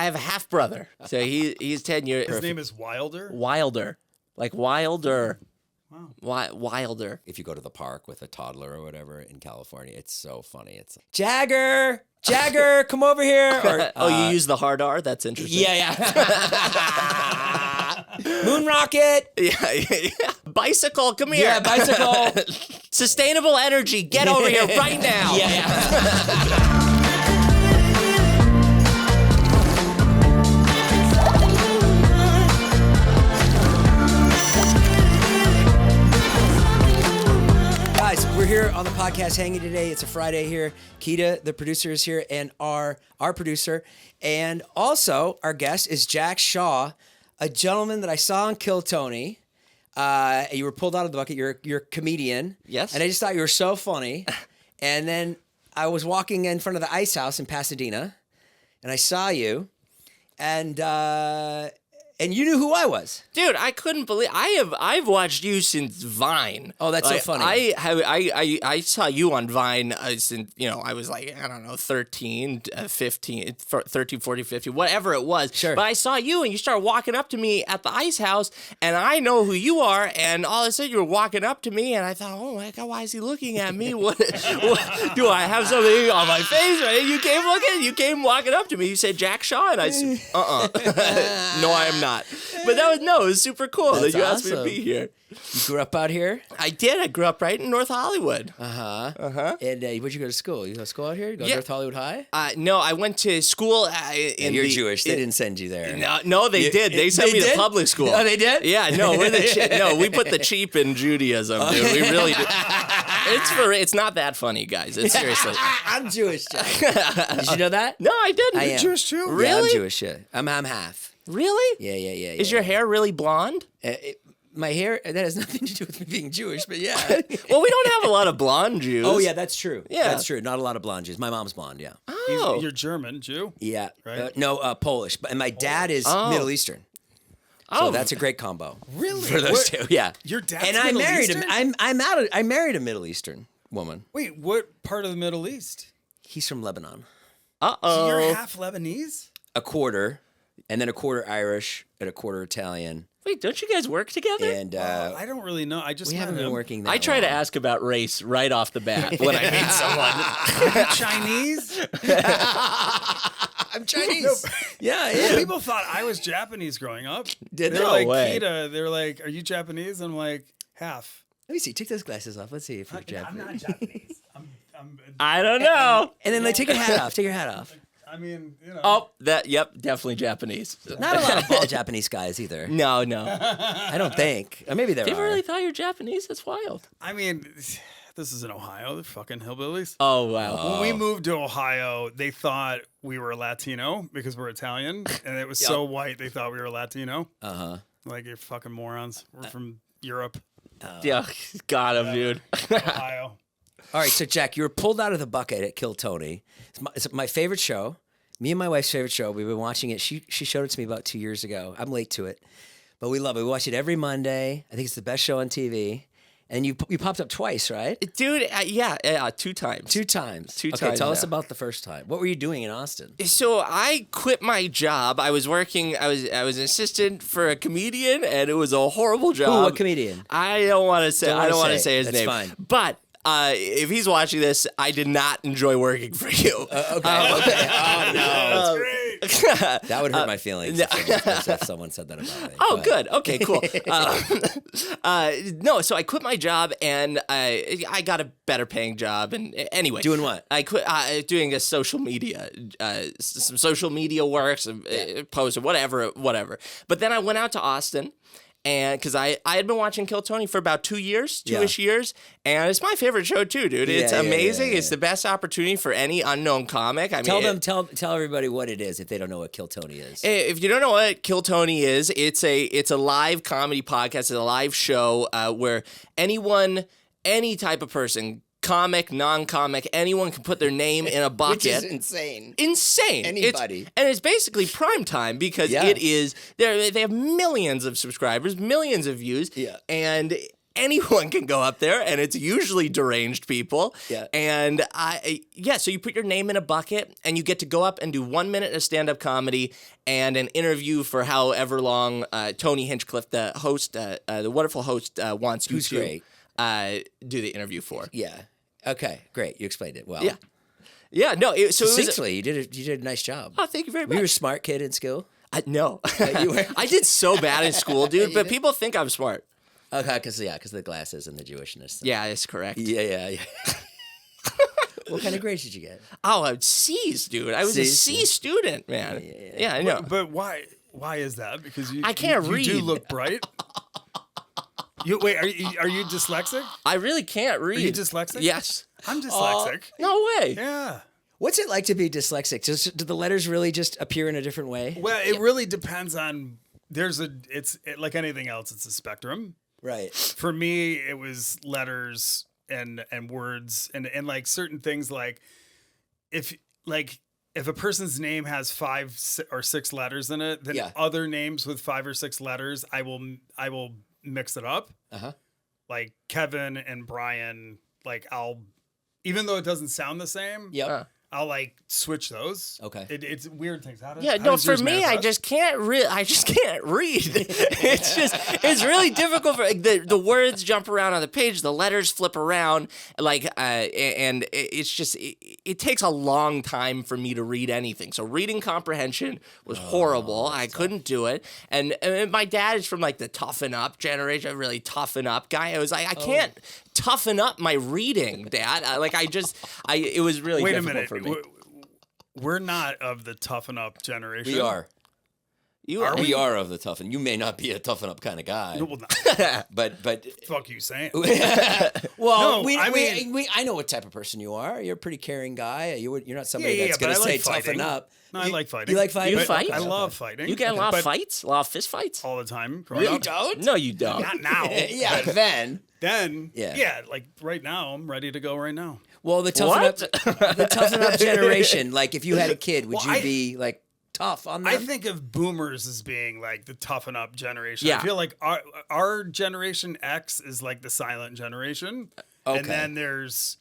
have a half brother. So he's 10 years. His name is Wilder? Wilder. Like Wilder. Wow. Wilder. If you go to the park with a toddler or whatever in California, it's so funny. It's Jagger, come over here. Or, you use the hard R? That's interesting. yeah. Moon rocket. Yeah. Bicycle, come here. Yeah, bicycle. Sustainable energy, get over here right now. Yeah. Guys, we're here on the podcast hanging today. It's a Friday here. Keita, the producer, is here, and our producer. And also, our guest is Jack Shaw, a gentleman that I saw on Kill Tony. You were pulled out of the bucket. You're a comedian. Yes. And I just thought you were so funny. And then I was walking in front of the Ice House in Pasadena, and I saw you, and you knew who I was. Dude, I couldn't believe I've watched you since Vine. Oh, that's so funny. I saw you on Vine since, I was like, I don't know, 13, 15, 13, 14, 15, whatever it was. Sure. But I saw you and you started walking up to me at the Ice House and I know who you are, and all of a sudden you were walking up to me and I thought, oh my God, why is he looking at me? What do I have something on my face? Right? You came walking up to me. You said Jack Shaw, and I said, no, I am not. But it was super cool that you asked me to be here. You grew up out here? I did. I grew up right in North Hollywood. And where'd you go to school? You go to school out here? You go to North Hollywood High? No, I went to school you're Jewish. They didn't send you there. No, they did. They sent me to public school. Oh, they did? Yeah, no, we put the cheap in Judaism, dude. We really did. It's not that funny, guys. It's seriously. I'm Jewish, Jack. Did you know that? No, I didn't. You're Jewish too? Really? Yeah, I'm Jewish, yeah. I'm half. Really? Yeah. Is your hair really blonde? My hair, that has nothing to do with me being Jewish, but yeah. Well, we don't have a lot of blonde Jews. Oh, yeah, that's true. Yeah. That's true. Not a lot of blonde Jews. My mom's blonde, yeah. Oh. You're German, Jew? Yeah. Right? Polish. And my dad is Middle Eastern. So that's a great combo. Really? For those two, yeah. Your dad's and I Middle married Eastern? him. I married a Middle Eastern woman. Wait, what part of the Middle East? He's from Lebanon. So you're half Lebanese? A quarter, and then a quarter Irish, and a quarter Italian. Wait, don't you guys work together? And I don't really know. I just we haven't been working that I try long. to ask about race right off the bat when I meet someone. Chinese? I'm Chinese. Yeah. People thought I was Japanese growing up. Did they they? were like, way. Keita, they were like, are you Japanese? I'm like, half. Let me see. Take those glasses off. Let's see if you're I'm Japanese. not Japanese. I'm I don't know. And then take your hat off. Take your hat off. I mean, Oh, definitely Japanese. Not a lot of bald Japanese guys either. No. I don't think. Or maybe there People are. really thought you're Japanese? That's wild. I mean, this is in Ohio. They're fucking hillbillies. Oh, wow. When we moved to Ohio, they thought we were Latino because we're Italian, and it was so white they thought we were Latino. Like, you're fucking morons. We're from Europe, Yeah, got him, dude. Ohio. All right, so Jack, you were pulled out of the bucket at Kill Tony. It's my favorite show. Me and my wife's favorite show. We've been watching it. She showed it to me about 2 years ago. I'm late to it, but we love it. We watch it every Monday. I think it's the best show on TV. And you popped up twice, right? Dude, yeah, 2 times. 2 times. Two Okay, times tell us now. about the first time. What were you doing in Austin? So I quit my job. I was working. I was an assistant for a comedian, and it was a horrible job. Who? What comedian? I don't want to say. Don't I don't want wanna to say say it. his That's name. fine. But if he's watching this, I did not enjoy working for you. Okay. Oh no. Great. That would hurt my feelings if someone said that about me. Oh, But- good. Okay, cool. No, so I quit my job and I got a better paying job. And anyway, Doing what? I quit doing a social media, some social media work, some posts or whatever. But then I went out to Austin. And because I had been watching Kill Tony for about 2 years, two-ish years, and it's my favorite show too, dude. It's amazing. It's the best opportunity for any unknown comic. I mean, tell everybody what it is if they don't know what Kill Tony is. if you don't know what Kill Tony is, it's a live comedy podcast. It's a live show where anyone, any type of person, comic, non-comic, anyone can put their name in a bucket. Which is insane. Insane. Anybody. It's basically prime time because it is, they have millions of subscribers, millions of views, and anyone can go up there, and it's usually deranged people. Yeah. And so you put your name in a bucket, and you get to go up and do 1 minute of stand-up comedy and an interview for however long Tony Hinchcliffe, the host, the wonderful host, wants you Who's to great. Do the interview for. Yeah. Okay. Great. You explained it well. Yeah. Yeah. No. It was Succinctly, you did a nice job. Oh, thank you very much. You were a smart kid in school. No. You were? I did so bad in school, dude. But people think I'm smart. Okay, because of the glasses and the Jewishness. Yeah, that's correct. Yeah. What kind of grades did you get? Oh, C's, dude. I was a C's? C student, man. Yeah, I know. But why? Why is that? Because I can't you do read. look bright. Wait, are you dyslexic? I really can't read. Are you dyslexic? Yes. I'm dyslexic. No way. Yeah. What's it like to be dyslexic? Do the letters really just appear in a different way? Well, it really depends on. Like anything else. It's a spectrum. Right. For me, it was letters and words and like certain things like if a person's name has 5 or 6 letters in it, then other names with 5 or 6 letters, I will mix it up. Like Kevin and Brian, like even though it doesn't sound the same, I'll like switch those. Okay. It's weird things. How For yours me, I manifest? just can't read. It's really difficult for the words jump around on the page, the letters flip around, and it's just it takes a long time for me to read anything. So reading comprehension was horrible. I couldn't do it. And my dad is from like the toughen up generation, a really toughen up guy. I was like, I can't toughen up my reading, Dad. It was really Wait a difficult minute. for me. We're not of the toughen up generation. We are. You are. We are of the toughen. You may not be a toughen up kind of guy, No, well, not. but Fuck you saying. well, No, I know what type of person you are. You're a pretty caring guy. You're not somebody that's but going to I say like toughen fighting. up. No, I like fighting. You like fighting? You fight? I love fighting. You get a lot of But fights, a lot of fist fights. all the time. growing You up. don't? No, you don't. Not now. Yeah, then. Then, Yeah. like right now, I'm ready to go right now. Well, the toughen up generation. Like, if you had a kid, would you be like tough on them? I think of boomers as being like the toughen up generation. Yeah. I feel like our generation X is like the silent generation. Okay. And then there's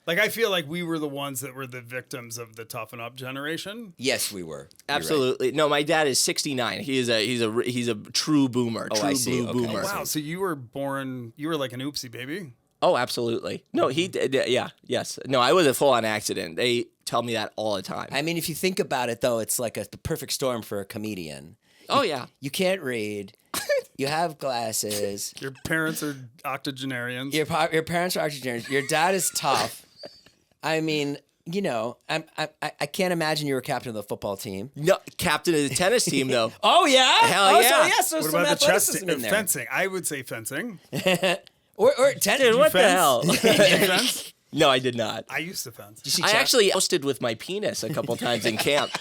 like I feel like we were the ones that were the victims of the toughen up generation. Yes, we were. You're right. Absolutely. No, my dad is 69. He's a true boomer. Oh, True I see. blue Okay. boomer. Wow, so you were like an oopsie baby. Oh, absolutely. No, he did. Yeah. Yes. No, I was a full-on accident. They tell me that all the time. I mean, if you think about it, though, it's like the perfect storm for a comedian. Oh, yeah. You can't read. You have glasses. Your parents are octogenarians. Your parents are octogenarians. Your dad is tough. I mean, you know, I can't imagine you were captain of the football team. No, captain of the tennis team, though. Oh yeah, Hell yeah. So What some about the chess athleticism in there. fencing? I would say fencing. Or tennis. Dude, what the Fence? hell? You fence? No, I did not. I used to fence. You see I Chuck? actually ousted with my penis a couple times in camp.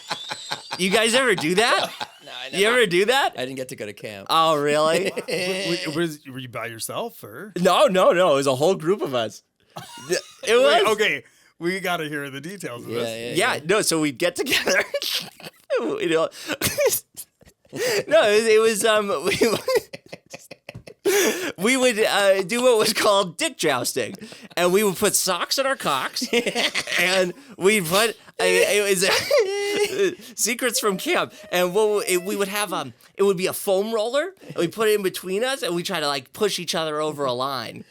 You guys ever do that? No, I You ever do that? I didn't get to go to camp. Oh, really? Were you by yourself or? No. It was a whole group of us. It was. Wait, okay, we got to hear the details of this. Yeah, no, so we'd get together. You know. No, it was we would do what was called dick jousting, and we would put socks on our cocks, and we'd put it was secrets from camp, and we would have it would be a foam roller, and we put it in between us, and we try to like push each other over a line.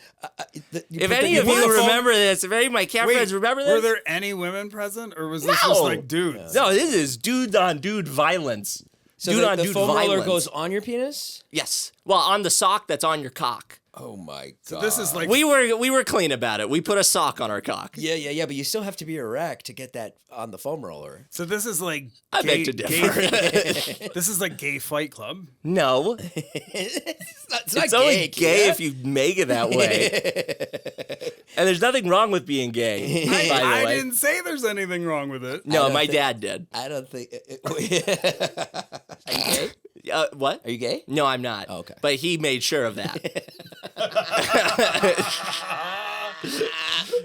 If any of you remember this, if any of my camp Wait, friends remember this, were there any women present, or was this No. just like dudes? no, this is dude on dude violence. So dude on the dude foam violence. roller goes on your penis? Yes. Well, on the sock that's on your cock. Oh my god. So this is like We were clean about it. We put a sock on our cock. Yeah, but you still have to be erect to get that on the foam roller. so this is like I beg to differ. this is like gay fight club. No, It's it's only gay if you make it that way. And there's nothing wrong with being gay. By the I way, didn't say there's anything wrong with it. no, don't my think- dad did. I don't think. Are you gay? What? Are you gay? No, I'm not. Oh, okay. But he made sure of that.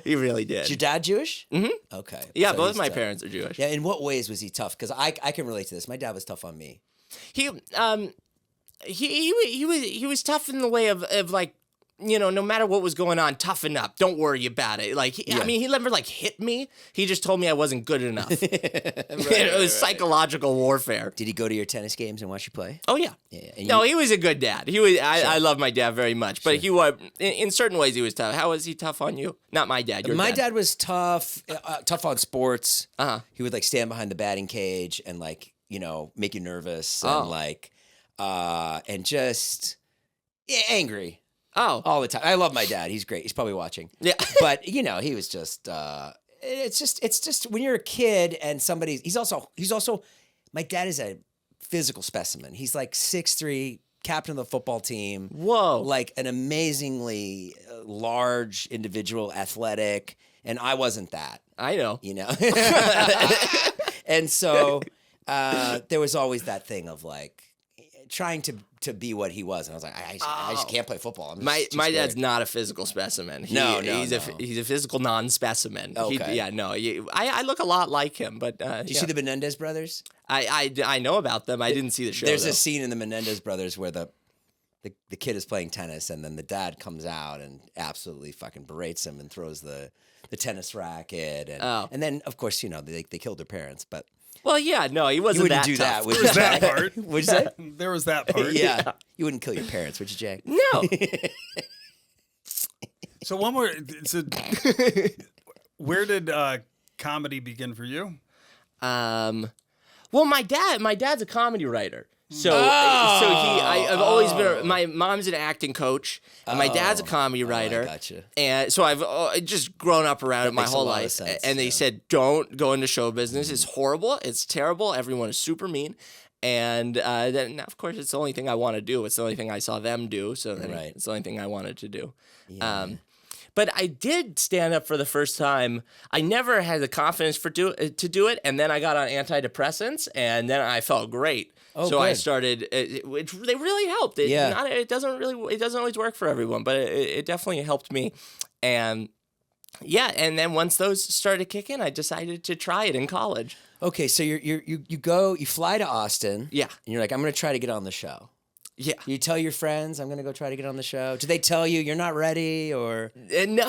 He really did. Is your dad Jewish? Mm-hmm. Okay. Yeah, So both he's my tough. parents are Jewish. Yeah, in what ways was he tough? Because I can relate to this. My dad was tough on me. He was tough in the way of like no matter what was going on, toughen up. Don't worry about it. Like, I mean, he never like hit me. He just told me I wasn't good enough. It was psychological warfare. Did he go to your tennis games and watch you play? Oh yeah. No, he was a good dad. I love my dad very much, but he was in certain ways he was tough. How was he tough on you? Not my dad. My dad was tough on sports. Uh-huh. He would like stand behind the batting cage and like, make you nervous and like, and just angry. Oh, all the time. I love my dad. He's great. He's probably watching. Yeah. But he was just, it's just when you're a kid and he's also, my dad is a physical specimen. He's like 6'3", captain of the football team. Whoa. Like an amazingly large individual, athletic. And I wasn't that. I know. And so there was always that thing of like trying to be what he was. And I was like, I just can't play football. My dad's not a physical specimen. He's a physical non-specimen. Okay. I look a lot like him, but Did you see the Menendez brothers? I know about them. I didn't see the show. There's a scene in the Menendez brothers where the kid is playing tennis and then the dad comes out and absolutely fucking berates him and throws the tennis racket and then of course they killed their parents, but well, yeah, no, he wasn't. You wouldn't that do tough. that. There was that part. What'd you say? There was that part. Yeah. You wouldn't kill your parents, would you, Jay? No. So one more. So where did comedy begin for you? Well, my dad's a comedy writer. I've always been. My mom's an acting coach, and my dad's a comedy writer. I gotcha. And so I've just grown up around it my whole life. Sense, and they said, "Don't go into show business. It's horrible. It's terrible. Everyone is super mean." And then, of course, it's the only thing I want to do. It's the only thing I saw them do. So then it's the only thing I wanted to do. Yeah. But I did stand up for the first time. I never had the confidence to do it, and then I got on antidepressants, and then I felt great. Oh, so good. I started. They really helped. It doesn't always work for everyone, but it definitely helped me. And and then once those started kicking, I decided to try it in college. Okay, so you fly to Austin. Yeah. And you're like, I'm going to try to get on the show. Yeah. You tell your friends, I'm going to go try to get on the show. Do they tell you you're not ready or? No,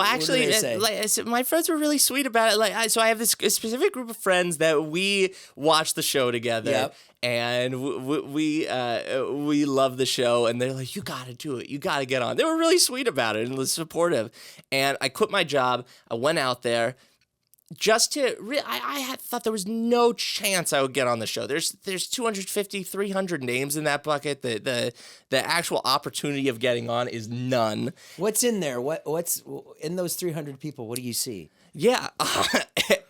actually, What do they say? like I said, my friends were really sweet about it. So I have this specific group of friends that we watch the show together. Yep. And we love the show, and they're like, "You got to do it. You got to get on." They were really sweet about it and was supportive. And I quit my job. I went out there. Just to, I had thought there was no chance I would get on the show. There's 250, 300 names in that bucket. The actual opportunity of getting on is none. What's in there? What's in those 300 people? What do you see? Yeah,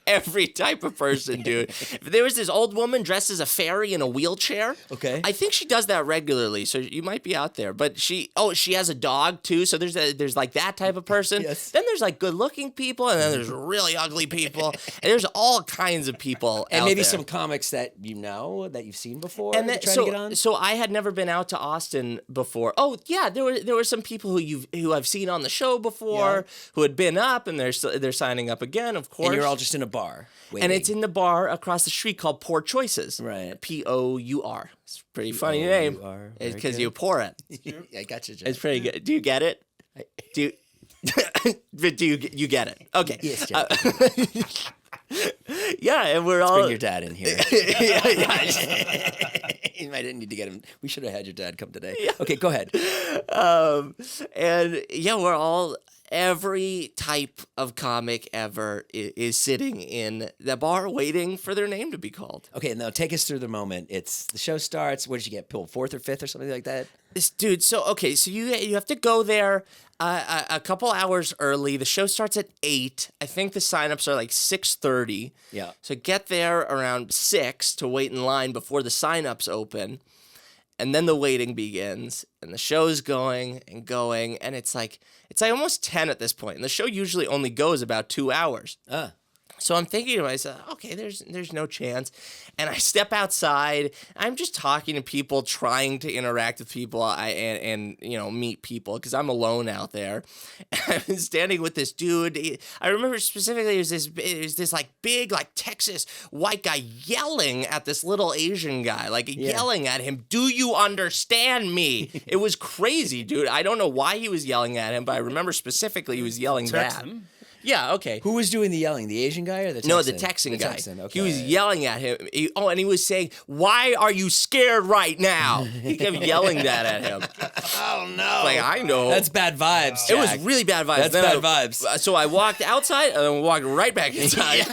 every type of person, dude. There was this old woman dressed as a fairy in a wheelchair. Okay. I think she does that regularly, so you might be out there. But she has a dog too, so there's like that type of person. Yes. Then there's like good-looking people, and then there's really ugly people, and there's all kinds of people And out maybe there. some comics that that you've seen before. And that then, trying to get on. so I had never been out to Austin before. Oh yeah, there were some people who I've seen on the show before, who had been up, and they're signing up again, of course. And you're all just in a bar. Waiting. And it's in the bar across the street called Poor Choices. Right. Pour. It's a pretty funny name. Very Because good. you pour it. I got you, Jay. It's pretty good. Do you get it? Do you? But do you get it? Okay. Yes, Jay. Yeah, and we're all. Bring your dad in here. You might need to get him. We should have had your dad come today. Yeah. Okay, go ahead. And we're all. Every type of comic ever is sitting in the bar waiting for their name to be called. Okay, now take us through the moment. It's the show starts. What did you get? Pulled 4th or 5th or something like that? Dude, so you have to go there a couple hours early. The show starts at 8. I think the signups are like 6:30. Yeah. So get there around 6 to wait in line before the signups open. And then the waiting begins, and the show's going, and it's like almost 10 at this point. And the show usually only goes about 2 hours. So I'm thinking to myself, okay, there's no chance. And I step outside. I'm just talking to people, trying to interact with people and meet people because I'm alone out there. And I'm standing with this dude. I remember specifically it was this like big like Texas white guy yelling at this little Asian guy, yelling at him, "Do you understand me?" It was crazy, dude. I don't know why he was yelling at him, but I remember specifically he was yelling that. Yeah, okay. Who was doing the yelling? The Asian guy or the Texan? No, the Texan guy. Texan, okay. He was yelling at him. And he was saying, "Why are you scared right now?" He kept yelling that at him. Oh, no. Like, I know. That's bad vibes, Jack. It was really bad vibes. That's bad vibes. So I walked outside and then walked right back inside.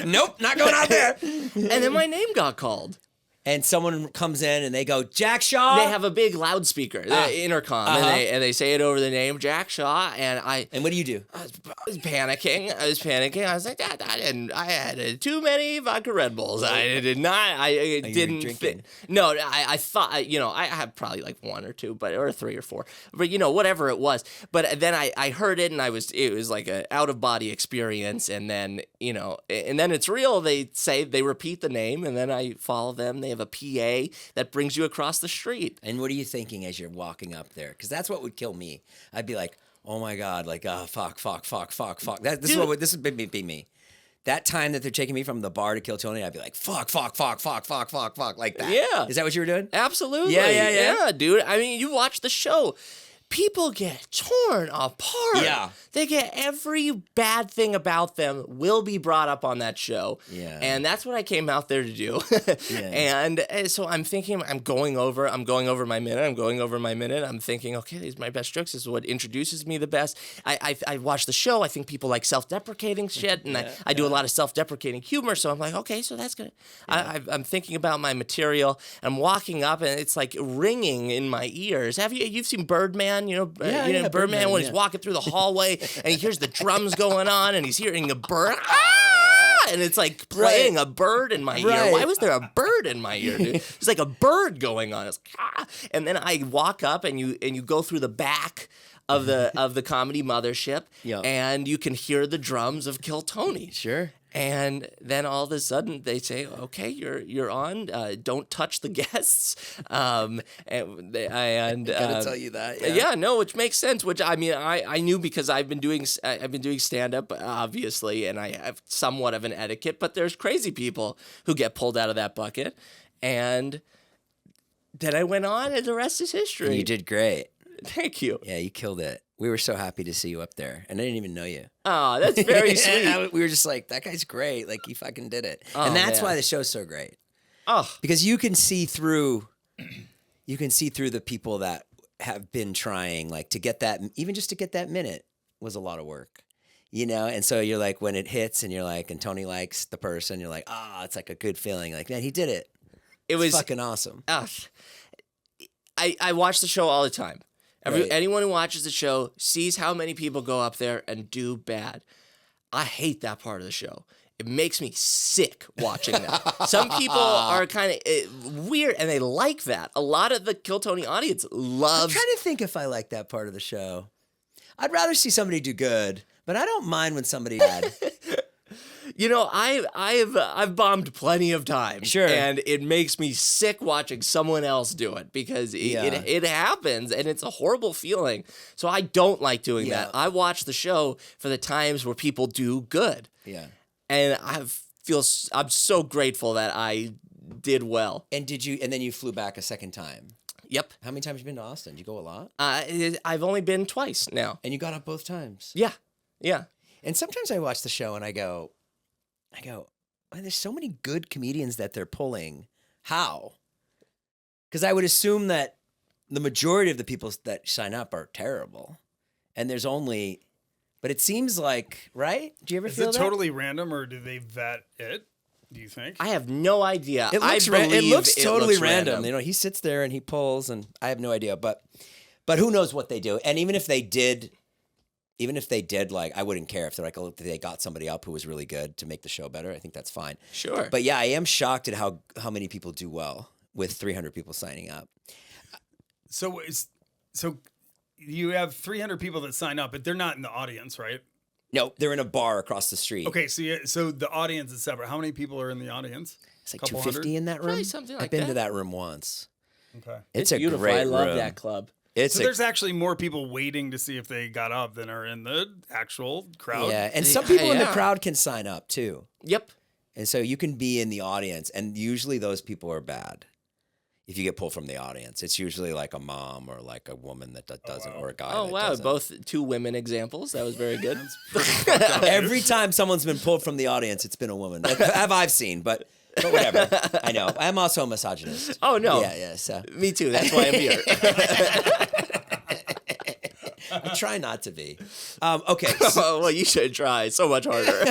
Nope, not going out there. And then my name got called. And someone comes in and they go, "Jack Shaw." They have a big loudspeaker, the intercom, and they say it over the name, Jack Shaw. And what do you do? I was panicking. I was like, I had too many vodka Red Bulls. I did not. I didn't fit. No, I thought, I had probably like one or two, or 3 or 4, but whatever it was. But then I heard it, and it was like an out of body experience. And then and then it's real. They repeat the name, and then I follow them. They have a PA that brings you across the street. And what are you thinking as you're walking up there? Because that's what would kill me. I'd be like, oh my God, fuck. This would be me. That time that they're taking me from the bar to kill Tony, I'd be like, fuck, like that. Yeah. Is that what you were doing? Absolutely. Yeah, dude. I mean, you watch the show. People get torn apart. Yeah. They get every bad thing about them will be brought up on that show. Yeah. And that's what I came out there to do. Yeah. And so I'm thinking, I'm going over my minute. I'm thinking, okay, these are my best jokes. This is what introduces me the best. I watch the show. I think people like self-deprecating shit, and I do a lot of self-deprecating humor. So I'm like, okay, so that's good. Yeah. I'm thinking about my material. I'm walking up, and it's like ringing in my ears. You've seen Birdman? Birdman when he's walking through the hallway and he hears the drums going on and he's hearing a bird. And it's like playing a bird in my ear. Why was there a bird in my ear, dude? It's like a bird going on. It's and then I walk up and you go through the back of the comedy mothership, and you can hear the drums of Kill Tony. Sure. And then all of a sudden they say, "Okay, you're on. Don't touch the guests." And I gotta tell you that. Yeah, no, which makes sense. Which I mean, I knew because I've been doing stand up, obviously, and I have somewhat of an etiquette. But there's crazy people who get pulled out of that bucket, and then I went on, and the rest is history. And you did great. Thank you. Yeah, you killed it. We were so happy to see you up there, and I didn't even know you. Oh, that's very sweet. We were just like, that guy's great. Like, he fucking did it. Oh, and that's man. why the show's so great. Oh, because you can see through the people that have been trying, like, to get that, even just to get that minute was a lot of work, And so you're like, when it hits, and you're like, and Tony likes the person, you're like, it's like a good feeling. Like, man, he did it. It was fucking awesome. I watch the show all the time. Anyone who watches the show sees how many people go up there and do bad. I hate that part of the show. It makes me sick watching that. Some people are kind of weird, and they like that. A lot of the Kill Tony audience loves. I'm trying to think if I like that part of the show. I'd rather see somebody do good, but I don't mind when somebody bad. I've bombed plenty of times. Sure. And it makes me sick watching someone else do it because it happens, and it's a horrible feeling. So I don't like doing that. I watch the show for the times where people do good. Yeah. And I'm so grateful that I did well. And then you flew back a second time. Yep. How many times have you been to Austin? Did you go a lot? I've only been twice now. And you got up both times? Yeah. Yeah. And sometimes I watch the show and I go, there's so many good comedians that they're pulling. How? Because I would assume that the majority of the people that sign up are terrible. And there's only, but it seems like, right? Do you ever feel that? Is it totally random, or do they vet it? Do you think? I have no idea. It looks totally random. He sits there and he pulls, and I have no idea. But who knows what they do? And even if they did, like, I wouldn't care if they're like, they got somebody up who was really good to make the show better. I think that's fine. Sure. But yeah, I am shocked at how many people do well with 300 people signing up. So you have 300 people that sign up, but they're not in the audience, right? Nope, they're in a bar across the street. Okay, so the audience is separate. How many people are in the audience? It's like Couple 250 in that room. Probably something like I've been that. to that room once. Okay. It's a beautiful. great I love room. that club. It's So a, there's actually more people waiting to see if they got up than are in the actual crowd. yeah, and some people in the Yeah. crowd can sign up too. Yep. And so you can be in the audience, and usually those people are bad. If you get pulled from the audience, it's usually like a mom or like a woman that doesn't, or a guy. Oh that wow, doesn't. both 2 women examples. That was very good. Every time someone's been pulled from the audience, it's been a woman. Have I've seen, but whatever. I know. I'm also a misogynist. Oh no. Yeah. So Me too. That's why I'm here. I try not to be. Okay. Oh, well, you should try so much harder.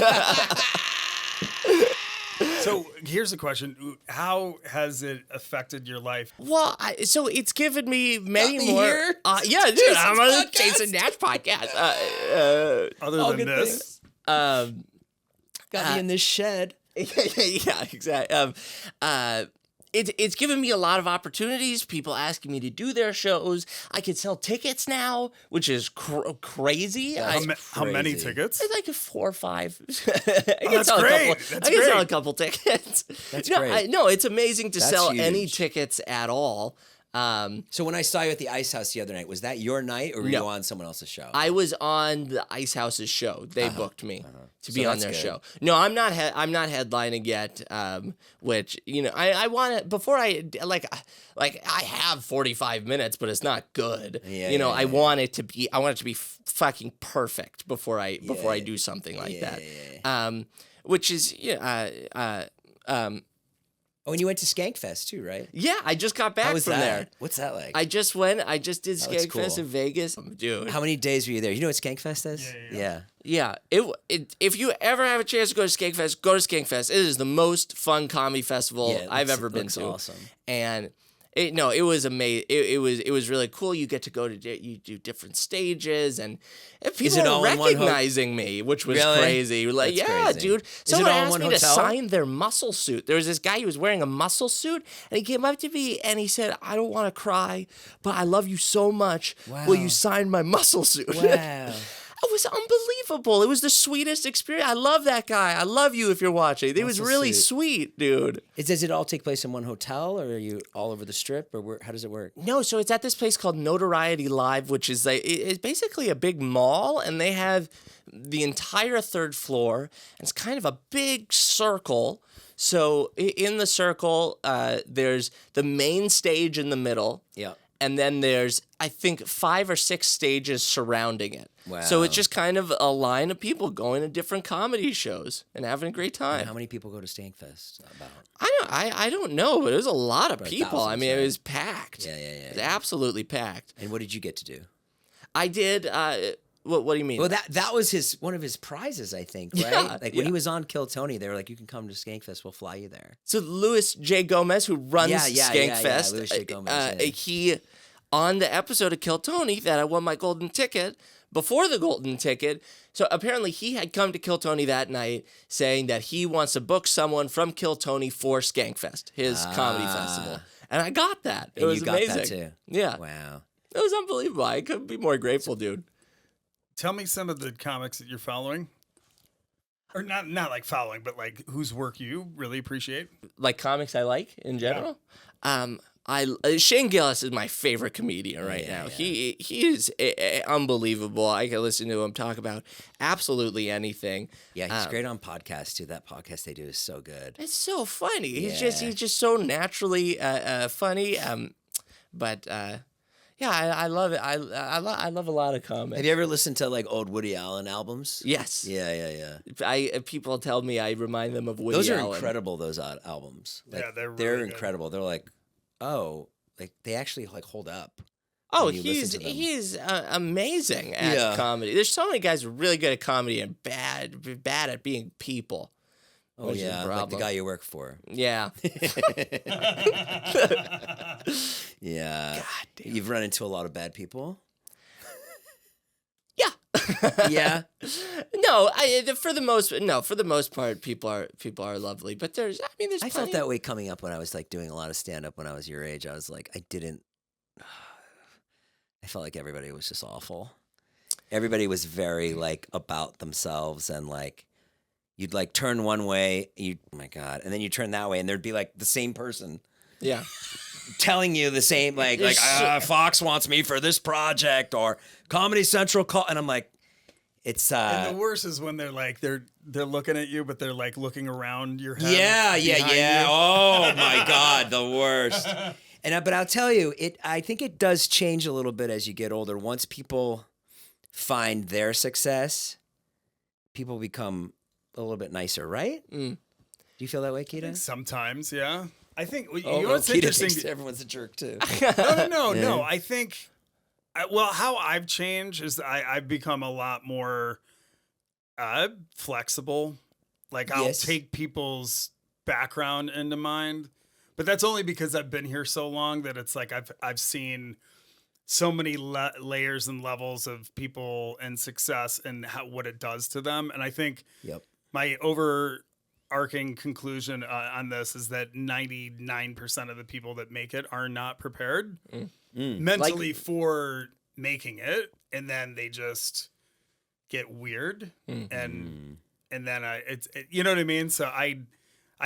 So here's the question: how has it affected your life? Well, so it's given me many me more. here? Yeah, dude, Jason's I'm on the podcast? Jason Nash podcast. Other all than good this, Got me in this shed. yeah, exactly. It's given me a lot of opportunities. People asking me to do their shows. I could sell tickets now, which is crazy. how many crazy. tickets? It's like 4 or 5. That's great. That's I can sell a great. couple tickets. That's no, great. No, it's amazing to That's sell any huge. tickets at all. So when I saw you at the Ice House the other night, was that your night, or were No. you on someone else's show? I was on the Ice House's show. They booked me to be So on that's their good. show. No, I'm not. I'm not headlining yet. Which I want to before I like I have 45 minutes, but it's not good. Yeah, I yeah. want it to be. I want it to be fucking perfect before I Yeah. do something like Yeah, that. yeah, Which is Oh, and you went to Skankfest too, right? yeah. I just got How back was from that? there. What's that like? I just went. I just did That looks Skankfest cool. in Vegas, dude. How many days were you there? You know what Skankfest is? Yeah. Yeah, if you ever have a chance to go to Skankfest, go to Skankfest. It is the most fun comedy festival Yeah, it I've looks- ever it been looks to. awesome. And it was amazing. It was really cool. You get to go to you do different stages, and people it are all in one recognizing me, which was Really? crazy. Like, That's yeah, crazy. dude. Is it Someone all in asked one me to hotel? sign their muscle suit. There was this guy who was wearing a muscle suit, and he came up to me and he said, "I don't want to cry, but I love you so much. Will Wow. you sign my muscle suit?" Wow. It was unbelievable. It was the sweetest experience. I love that guy. I love you if you're watching. It was Muscle really suit. sweet, dude. Does it all take place in one hotel, or are you all over the strip, or how does it work? No, so it's at this place called Notoriety Live, which is it's basically a big mall, and they have the entire 3rd floor. It's kind of a big circle. So in the circle, there's the main stage in the middle. Yeah. And then there's, I think, 5 or 6 stages surrounding it. So Wow. it's just kind of a line of people going to different comedy shows and having a great time. How many people go to Skankfest? About. I don't know, but it was a lot of people. I thousands, mean, it right? was packed. Yeah. It was absolutely packed. And what did you get to do? I did. What do you mean? Well, that was one of his prizes, I think, right? Yeah, Like yeah. when he was on Kill Tony, they were like, "You can come to Skankfest. We'll fly you there." So Louis J. Gomez, who runs Yeah, Skankfest, Louis J. Gomez, yeah. he on the episode of Kill Tony that I won my golden ticket. Before the golden ticket, so apparently he had come to Kill Tony that night saying that he wants to book someone from Kill Tony for Skankfest, his comedy festival. And I got that. It And was you got amazing. that too. Yeah. Wow. It was unbelievable. I couldn't be more grateful, dude. Tell me some of the comics that you're following, or not like following, but like whose work you really appreciate. Like comics I like in general. Shane Gillis is my favorite comedian right now. yeah. He is unbelievable. I can listen to him talk about absolutely anything. Yeah, he's great on podcasts too. That podcast they do is so good. It's so funny. He's Yeah. just so naturally funny. Yeah, I love it. I love a lot of comics. Have you ever listened to like old Woody Allen albums? Yes. Yeah. People tell me I remind them of Woody Those are Allen. incredible. Those albums. Like, Yeah, they're they're really good. incredible. They're like, oh, like they actually like hold up. Oh, when you listen to them. he's amazing at Yeah. comedy. There's so many guys who are really good at comedy and bad at being people. Oh Which is a yeah, like the problem. guy you work for. Yeah. Yeah. You've run into a lot of bad people. Yeah. Yeah. No, for the most part, people are lovely. But there's I plenty felt that way coming up when I was like doing a lot of stand up when I was your age. I was like, I felt like everybody was just awful. Everybody was very like about themselves and like you'd like turn one way, oh my God, and then you turn that way and there'd be like the same person. Yeah. Telling you the same, like Fox wants me for this project or Comedy Central call, and I'm like, it's And the worst is when they're like they're looking at you, but they're like looking around your head. Yeah. You. Oh my God, the worst. And but I'll tell you, I think it does change a little bit as you get older. Once people find their success, people become a little bit nicer, right? Do you feel that way, Keita? Sometimes, yeah. I think you Oh, know what's Keita interesting. thinks everyone's a jerk too. No. I think, well, how I've changed is I've become a lot more flexible. Like I'll take people's background into mind, but that's only because I've been here so long that it's like I've seen so many layers and levels of people and success and what it does to them. And I think my overarching conclusion on this is that 99% of the people that make it are not prepared mentally for making it, and then they just get weird and then you know what I mean? So I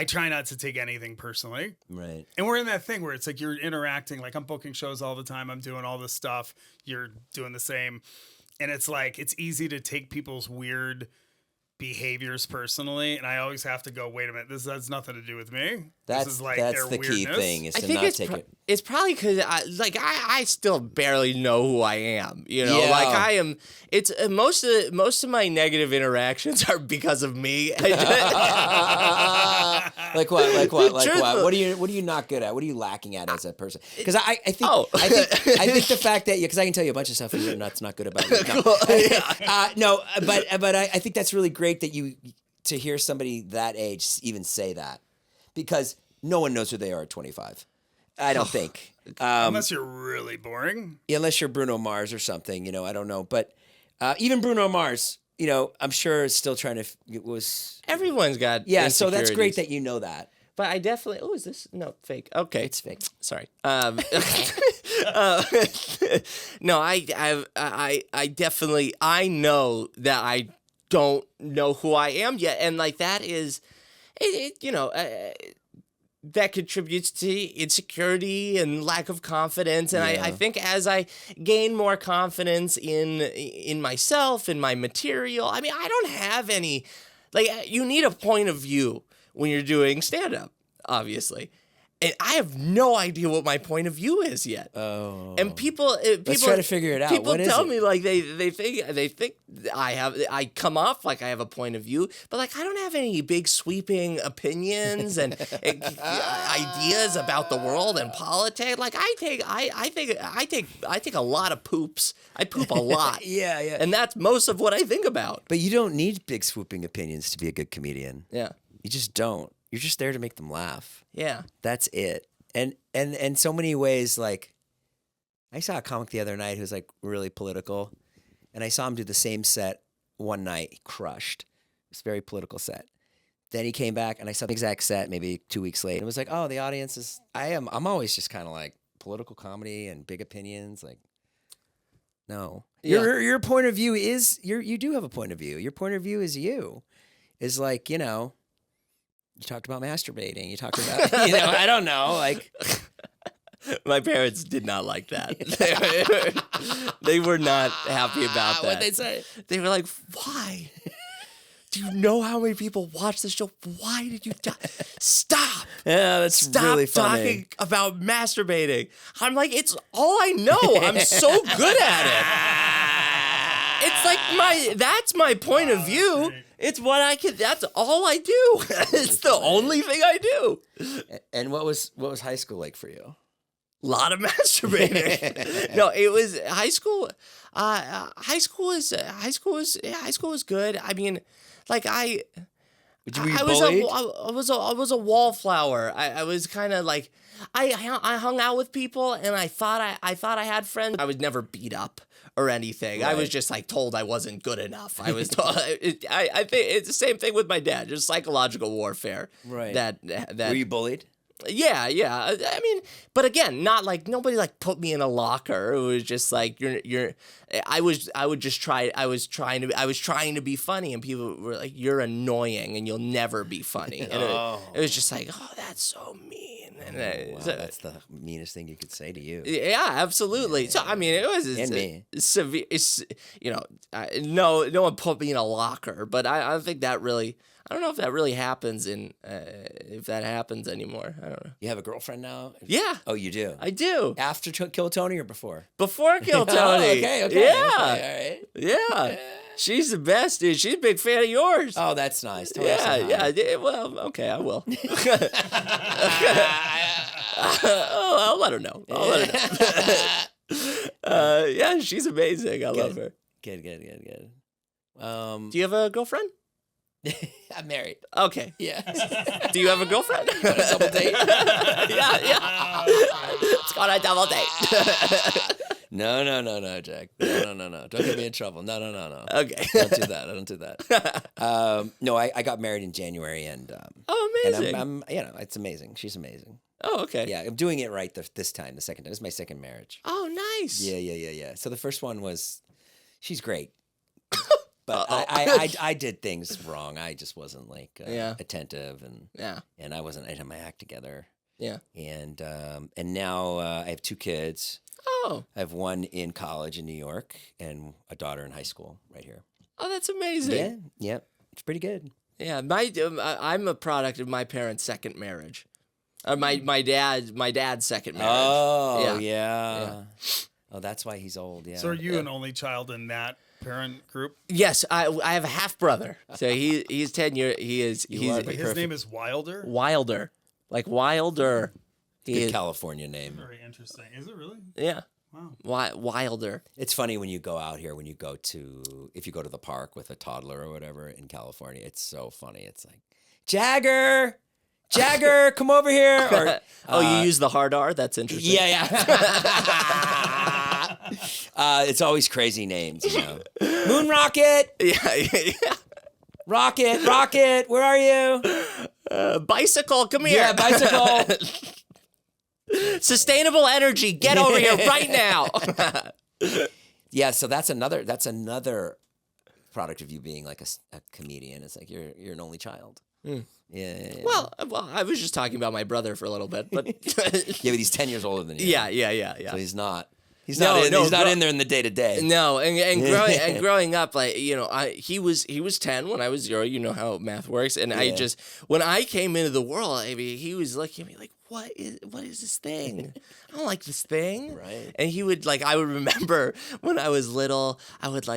try not to take anything personally. Right. And we're in that thing where it's like you're interacting, like I'm booking shows all the time, I'm doing all this stuff, you're doing the same. And it's like it's easy to take people's weird behaviors personally, and I always have to go, wait a minute, this has nothing to do with me. That's this is like the their key weirdness. thing is I to think not take it. It's probably because I still barely know who I am. You know, Yeah. like I am. It's most of my negative interactions are because of me. Like what? Like what? Like Truthful. what? What are you not good at? What are you lacking at as a person? Because I think I think the fact that because I can tell you a bunch of stuff that's not good about you. No, but I think that's really great that to hear somebody that age even say that, because no one knows who they are at 25. I don't think. Unless you're really boring. Unless you're Bruno Mars or something, I don't know. But even Bruno Mars, I'm sure is still trying to. It was Everyone's got so that's great insecurities. that you know that. But I definitely. Oh, is this no fake? Okay, It's fake. Sorry. No, I definitely I know that I don't know who I am yet, and like that is, that contributes to insecurity and lack of confidence. And I think as I gain more confidence in myself, in my material, I mean, I don't have any, you need a point of view when you're doing stand-up, obviously. And I have no idea what my point of view is yet. Oh. And people Let's try to figure it out. People What is tell it? me like they think I come off like I have a point of view, but like I don't have any big sweeping opinions and ideas about the world and politics. Like I take a lot of poops. I poop a lot. Yeah. And that's most of what I think about. But you don't need big swooping opinions to be a good comedian. Yeah. You just don't. You're just there to make them laugh. Yeah. That's it. And so many ways, like, I saw a comic the other night who was like really political, and I saw him do the same set one night. He crushed. It was a very political set. Then he came back and I saw the exact set maybe 2 weeks later. It was like, oh, the audience is I'm always just kind of like political comedy and big opinions. Like, no. Yeah. Your point of view is you do have a point of view. Your point of view is like, you talked about masturbating. You talked about, I don't know, like. My parents did not like that. They were not happy about that. What'd they say? They were like, why? Do you know how many people watch this show? Why did you stop? Yeah, that's Stop really funny. talking about masturbating. I'm like, it's all I know. I'm so good at it. It's like that's my point of view. Great. It's what I can. That's all I do. It's the only thing I do. And what was high school like for you? A lot of masturbating. No, it was high school. High school was good. I mean, like Were you I bullied? was a wallflower. I was kind of like I hung out with people and I thought I had friends. I was never beat up or anything. I was just like told I wasn't good enough. I was told. I think it's the same thing with my dad. Just psychological warfare. Right. That Were you bullied? Yeah. I mean, but again, not like nobody like put me in a locker. It was just like I was trying to be funny, and people were like, "You're annoying, and you'll never be funny." And it was just like, "Oh, that's so mean." And Wow, that's the meanest thing you could say to you. yeah, absolutely. So I mean, it was me. severe. No one put me in a locker, but I think that really. I don't know if that really happens if that happens anymore. I don't know. You have a girlfriend now? Yeah. Oh, you do? I do. After Kill Tony or before? Before Kill Tony. Oh, okay. Yeah. Okay, all right. Yeah. She's the best, dude. She's a big fan of yours. Oh, that's nice. Tell her I say hi. Yeah. Well, okay, I will. I'll let her know. Yeah, she's amazing. I love her. Good. Do you have a girlfriend? I'm married. Okay. Yeah. Do you have a girlfriend? On a double date? Yeah. Let's go on a double date. No, Jack. No. Don't get me in trouble. No. Okay. Don't do that. No, I got married in January, and amazing. And I'm it's amazing. She's amazing. Oh, okay. Yeah, I'm doing it right this time. The second time. This is my second marriage. Oh, nice. Yeah. So the first one was, she's great. But I did things wrong. I just wasn't like attentive, and I didn't have my act together. Yeah. And now I have 2 kids. Oh. I have one in college in New York and a daughter in high school right here. Oh, that's amazing. Yeah. It's pretty good. Yeah, I'm a product of my parents' second marriage. My dad's second marriage. Oh, yeah. Oh, that's why he's old. Yeah. So are you an only child in that parent group? Yes, I have a half brother. So he's 10 years. His name is Wilder. Wilder, like Wilder. Good California name. Very interesting. Is it really? Yeah. Wow. Wilder. It's funny when you go out here, if you go to the park with a toddler or whatever in California, it's so funny. It's like, Jagger, come over here. Or, you use the hard R? That's interesting. Yeah. It's always crazy names, Moon Rocket. Yeah. Rocket, where are you? Bicycle, come here. Yeah, Bicycle. Sustainable energy, get over here right now. Yeah, so that's another product of you being like a comedian. It's like you're an only child. Yeah. Well, I was just talking about my brother for a little bit, but yeah, but he's 10 years older than you. Yeah. So he's not. He's not in there in the day to day. No, and growing up, like he was 10 when I was 0. You know how math works, and when I came into the world, I mean, he was looking at me like, what is this thing? I don't like this thing. Right. And he would I would remember when I was little, I would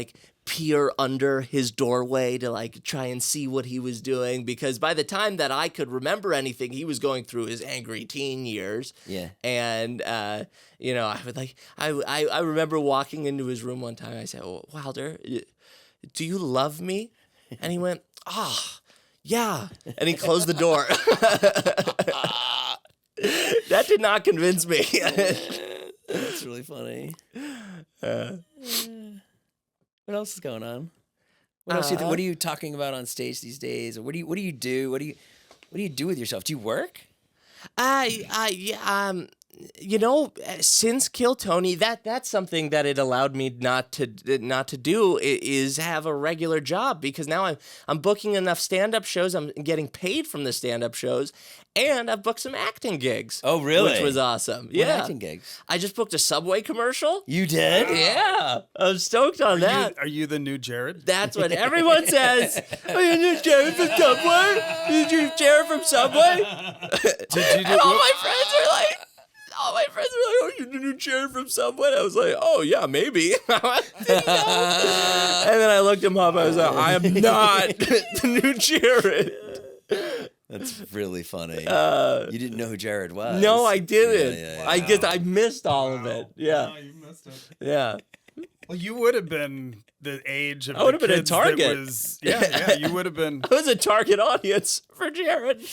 peer under his doorway to try and see what he was doing, because by the time that I could remember anything, he was going through his angry teen years. Yeah. And I would I remember walking into his room one time. I said, "Oh, Wilder, do you love me?" And he went, yeah. And he closed the door. That did not convince me. That's really funny. What else is going on? What else? What are you talking about on stage these days? Or what do you do? What do you do with yourself? Do you work? Since Kill Tony, that's something that it allowed me not to do is have a regular job, because now I'm booking enough stand-up shows. I'm getting paid from the stand-up shows, and I've booked some acting gigs. Oh, really? Which was awesome. What Yeah. acting gigs? I just booked a Subway commercial. You did? Yeah. I'm stoked on that. Are you the new Jared? That's what everyone says. Are you the Jared from Subway? Did you Jared from Subway? Did you do? And all my friends were like, "Oh, you the new Jared from Subway?" And I was like, "Oh yeah, maybe." And then I looked him up. I was like, "I am not the new Jared." That's really funny. You didn't know who Jared was. No, I didn't. Yeah. I missed all of it. Yeah. Oh, you missed it. Yeah. Well, you would have been the age of. I would the have been a kids that target. Was, yeah, you would have been. I was a target audience for Jared.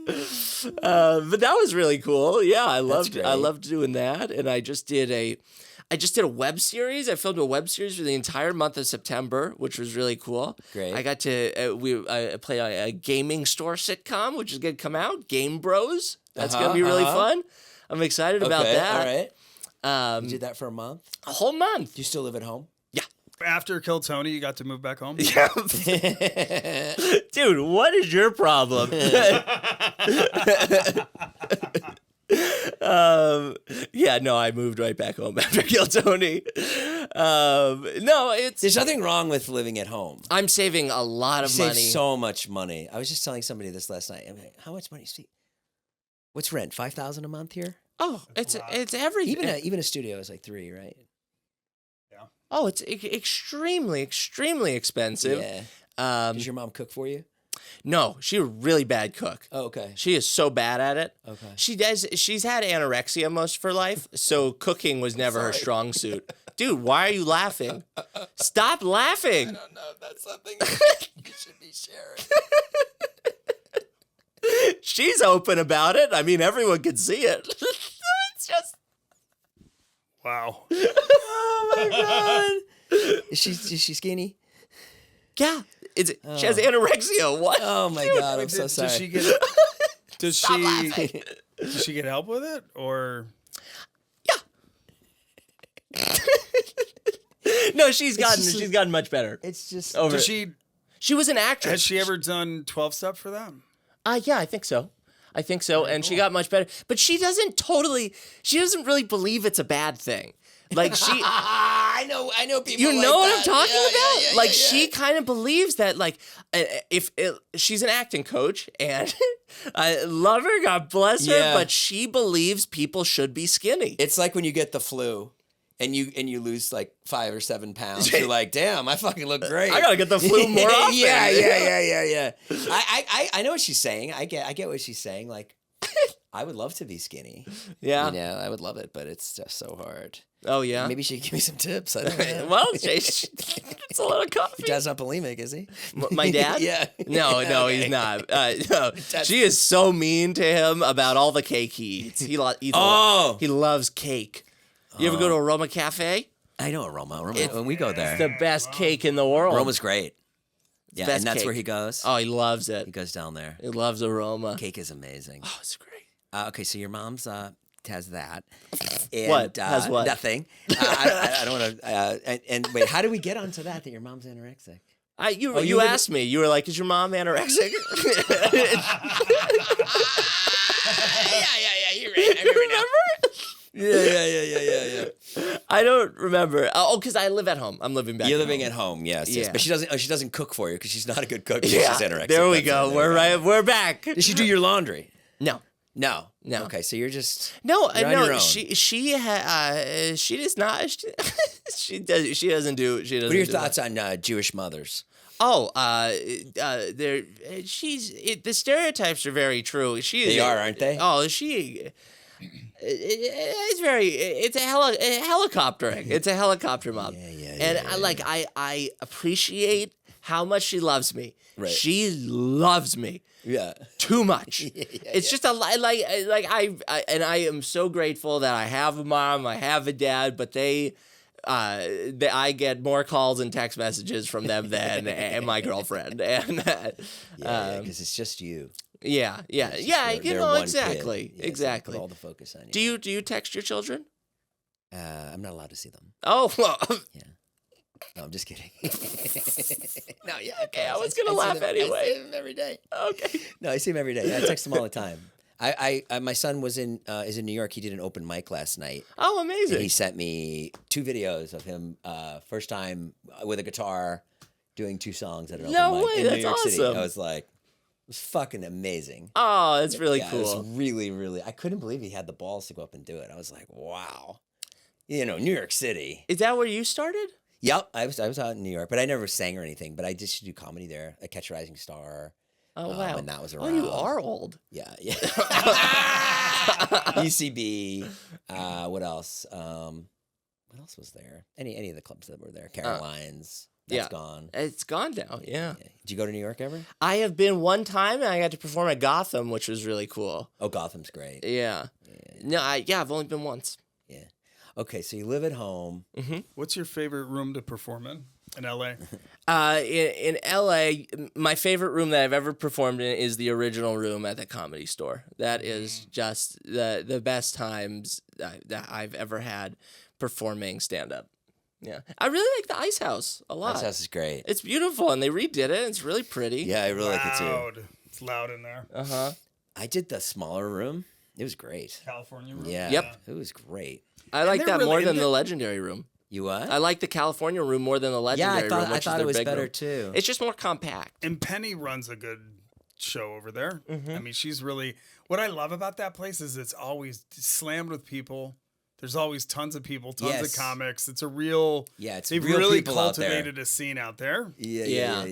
But that was really cool. Yeah, I loved doing that, and I just did a web series. I filmed a web series for the entire month of September, which was really cool. Great. I got to play a gaming store sitcom, which is going to come out, Game Bros. That's gonna be really fun. I'm excited about that. All right. You Um, did that for a month. a whole month. Do you still live at home? After Kill Tony, you got to move back home. Yeah. Dude, what is your problem? Yeah, no, I moved right back home after Kill Tony. No, There's nothing wrong with living at home. I'm saving a lot of Save money. so much money. I was just telling somebody this last night. I mean, how much money? What's rent? $5,000 a month here. Oh, it's everything. Even a studio is like $3,000, right? Oh, it's extremely expensive. Yeah. Does your mom cook for you? No, she's a really bad cook. Oh, okay. She is so bad at it. Okay. She's had anorexia most of her life, so cooking was never her strong suit. Dude, why are you laughing? Stop laughing. I don't know if that's something you should be sharing. She's open about it. I mean, everyone can see it. It's just. Wow. Oh my god. Is she skinny? Yeah. She has anorexia. What? Oh my god, I'm so sorry. Does she get help with it or? No, she's gotten much better. It's just Does She was an actress. has she ever done 12-step for them? Yeah, I think so. And she got much better. But she doesn't really believe it's a bad thing. Like she I know people. You like know what that. I'm talking about? Yeah, like yeah. she kind of believes that like she's an acting coach and I love her, God bless her, Yeah. but she believes people should be skinny. It's like when you get the flu and you lose like 5 or 7 pounds. You're like, damn, I fucking look great. I gotta get the flu more often. Yeah. I know what she's saying. I get what she's saying. Like, I would love to be skinny. Yeah. You know, I would love it, but it's just so hard. Oh yeah. Maybe she could give me some tips. I don't know. Well, it's a lot of coffee. Your dad's not bulimic, is he? My dad? Yeah. No, Okay. he's not. No. She is so mean to him about all the cake he eats. He he loves cake. You ever go to Aroma Cafe? I know Aroma. When we go there, It's the best cake in the world. Aroma's great. Yeah, best and that's cake. where he goes. Oh, he loves it. He goes down there. He loves Aroma. Cake is amazing. Oh, it's great. Okay, so your mom's has that. And, What? Has what? Nothing. I don't want to. And wait, how did we get onto that your mom's anorexic? You asked me. You were like, "Is your mom anorexic?" Yeah. You're right. I remember? Yeah. I don't remember. Oh, because I live at home. I'm living back. You're at living home. at home, yes. Yeah. But she doesn't cook for you because she's not a good cook. Yeah. She's anorexic. There we That's go. it. We're back. Does she do your laundry? No. No. No. Okay, so you're just No, you're on your no. own. She does not. She doesn't do. What are your thoughts on Jewish mothers? Oh, the stereotypes are very true. They are, aren't they? Oh, it's a helicoptering. It's a helicopter mom. I appreciate how much she loves me. Right. She loves me. Yeah. Too much. It's just I am so grateful that I have a mom, I have a dad, but I get more calls and text messages from them than my girlfriend, and because it's just you. Yeah. They're one Exactly, kid. Yeah, so exactly. put all the focus on you. Do you text your children? I'm not allowed to see them. Oh, well, No, I'm just kidding. no, yeah, okay. I was gonna laugh anyway. I see them every day. Okay. No, I see him every day. I text him all the time. My son is in New York. He did an open mic last night. Oh, And amazing. he sent me 2 videos of him first time with a guitar doing 2 songs at an No open mic way, in that's New York City. awesome. I was like, it was fucking amazing. Oh, that's really Yeah, It was cool. really, really. I couldn't believe he had the balls to go up and do it. I was like, wow. You know, New York City. Is that where you started? Yep, I was out in New York, but I never sang or anything. But I just do comedy there. I Catch a Rising Star. Oh wow. When that was Oh, you around. are old. Yeah. UCB. What else? What else was there? Any of the clubs that were there? Caroline's. That's gone. It's gone now. Yeah. Did you go to New York ever? I have been one time and I got to perform at Gotham, which was really cool. Oh, Gotham's great. Yeah. No, I've only been once. Yeah. Okay, so you live at home. What's your favorite room to perform in? in LA? In LA, my favorite room that I've ever performed in is the Original Room at the Comedy Store. That is just the best times that I've ever had performing stand up. Yeah, I really like the Ice House a lot. Ice House is great. It's beautiful, and they redid it. It's really pretty. Yeah, I really like it too. Loud. It's loud in there. I did the smaller room. It was great. California room. Yeah. Yep. It was great. I like they're that more really- than and the they're- Legendary Room. You what? I like the California Room more than the Legendary Room, I which thought is it their was big better room. too. It's just more compact. And Penny runs a good show over there. I mean, she's really. What I love about that place is it's always slammed with people. There's always tons of people, tons Yes. of comics. It's a real. Yeah, it's they've real really people out there. cultivated a scene out there. Yeah.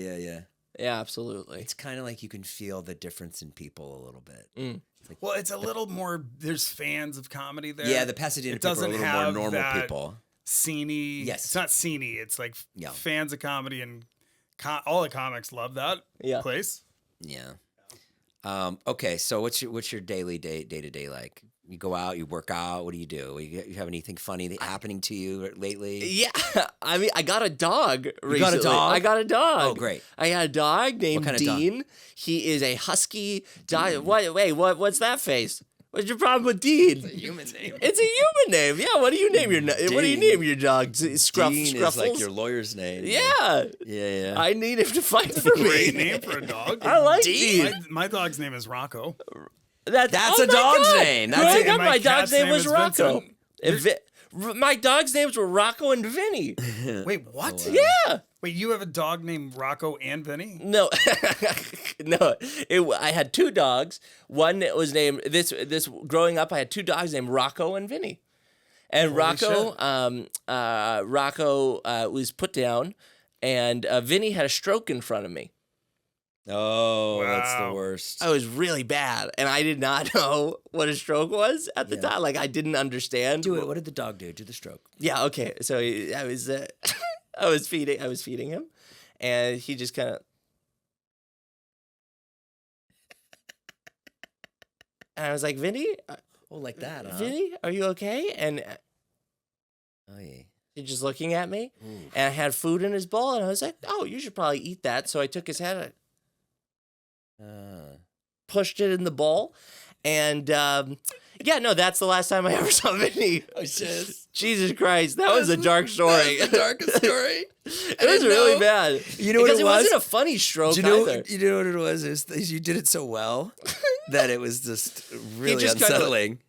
Yeah, absolutely. It's kind of like you can feel the difference in people a little bit. Well, it's a little more. There's fans of comedy there. Yeah, the Pasadena It people are a doesn't little more have normal that people. Sceney. Yes. It's not sceney. It's like Yeah. fans of comedy and all the comics love that place. Yeah. Okay, so what's your daily day to day like? You go out, you work out. What do? You have anything funny happening to you lately? Yeah, I mean, I got a dog recently. got a dog? I got a dog. Oh, great. I got a dog named kind of dog? Dean. He is a husky dog. What's that face? What's your problem with Dean? Human name. It's a human name. Yeah. What do you name your What do you name your dog? Scruff, Dean Scruffles? is like your lawyer's name. Yeah. Yeah. I need him to fight for me. Great name for a dog. I like Dean. Dean. My dog's name is Rocco. That's oh a my dog's God. name. That's Growing it. up, My my dog's cat's name name was is Rocco. Vincent. My dog's names were Rocco and Vinny. Wait, what? Yeah. Wait, you have a dog named Rocco and Vinny? No, no. I had two dogs. One was named this. Growing up, I had two dogs named Rocco and Vinny. And Rocco, Rocco was put down, and Vinny had a stroke in front of me. Oh, that's the Wow. worst. I was really bad, and I did not know what a stroke was at the time. Like I didn't understand. Do it. What did the dog do? Do the stroke. Yeah. Okay. So I was, I was feeding him, and he just kind of. And I was like, Vinny, Oh, like that, huh? Vinny, are you okay? And Oh, yeah. he's just looking at me, and I had food in his bowl, and I was like, oh, you should probably eat that. So I took his head, pushed it in the bowl, and yeah, no, that's the last time I ever saw Vinny. Oh, shit. Jesus Christ, that was a dark story. That's the darkest story. It was really bad. You know what because it it was? wasn't a funny stroke Do you know? either. You know what it was? Is you did it so well that it was just really just kinda- unsettling.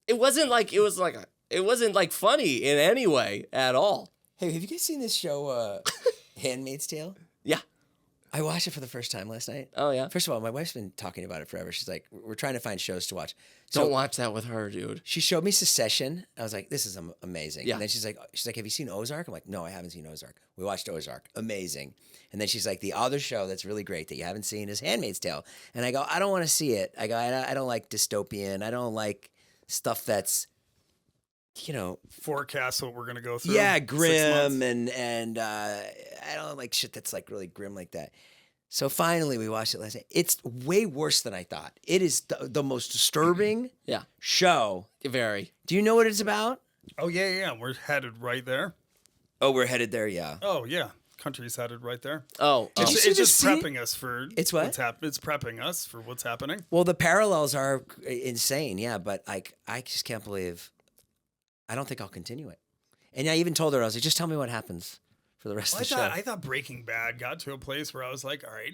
It wasn't like it wasn't like funny in any way at all. Hey, have you guys seen this show, Handmaid's Tale? Yeah. I watched it for the first time last night. Oh yeah. First of all, my wife's been talking about it forever. She's like, we're trying to find shows to watch. Don't So watch that with her, dude. she showed me Succession. I was like, this is amazing. Yeah. And then she's like, have you seen Ozark? I'm like, no, I haven't seen Ozark. We watched Ozark. Amazing. And then she's like, the other show that's really great that you haven't seen is Handmaid's Tale. And I go, I don't want to see it. I go, I don't like dystopian. I don't like stuff that's, you know, Forecast what we're gonna go through. yeah, 6 grim months. and I don't like shit that's like really grim like that. So finally, we watched it last night. It's way worse than I thought. It is the most disturbing Yeah. show. Very. Do you know what it's about? Oh yeah. We're headed right there. Oh, we're headed there. Yeah. Oh yeah. Country's headed right there. Oh. Did oh. you see It's the just scene? prepping us for It's what? what's happening. It's prepping us for what's happening. Well, the parallels are insane. Yeah, but I just can't believe. I don't think I'll continue it. And I even told her, I was like, just tell me what happens for the rest Well, of the show. I thought Breaking Bad got to a place where I was like, all right,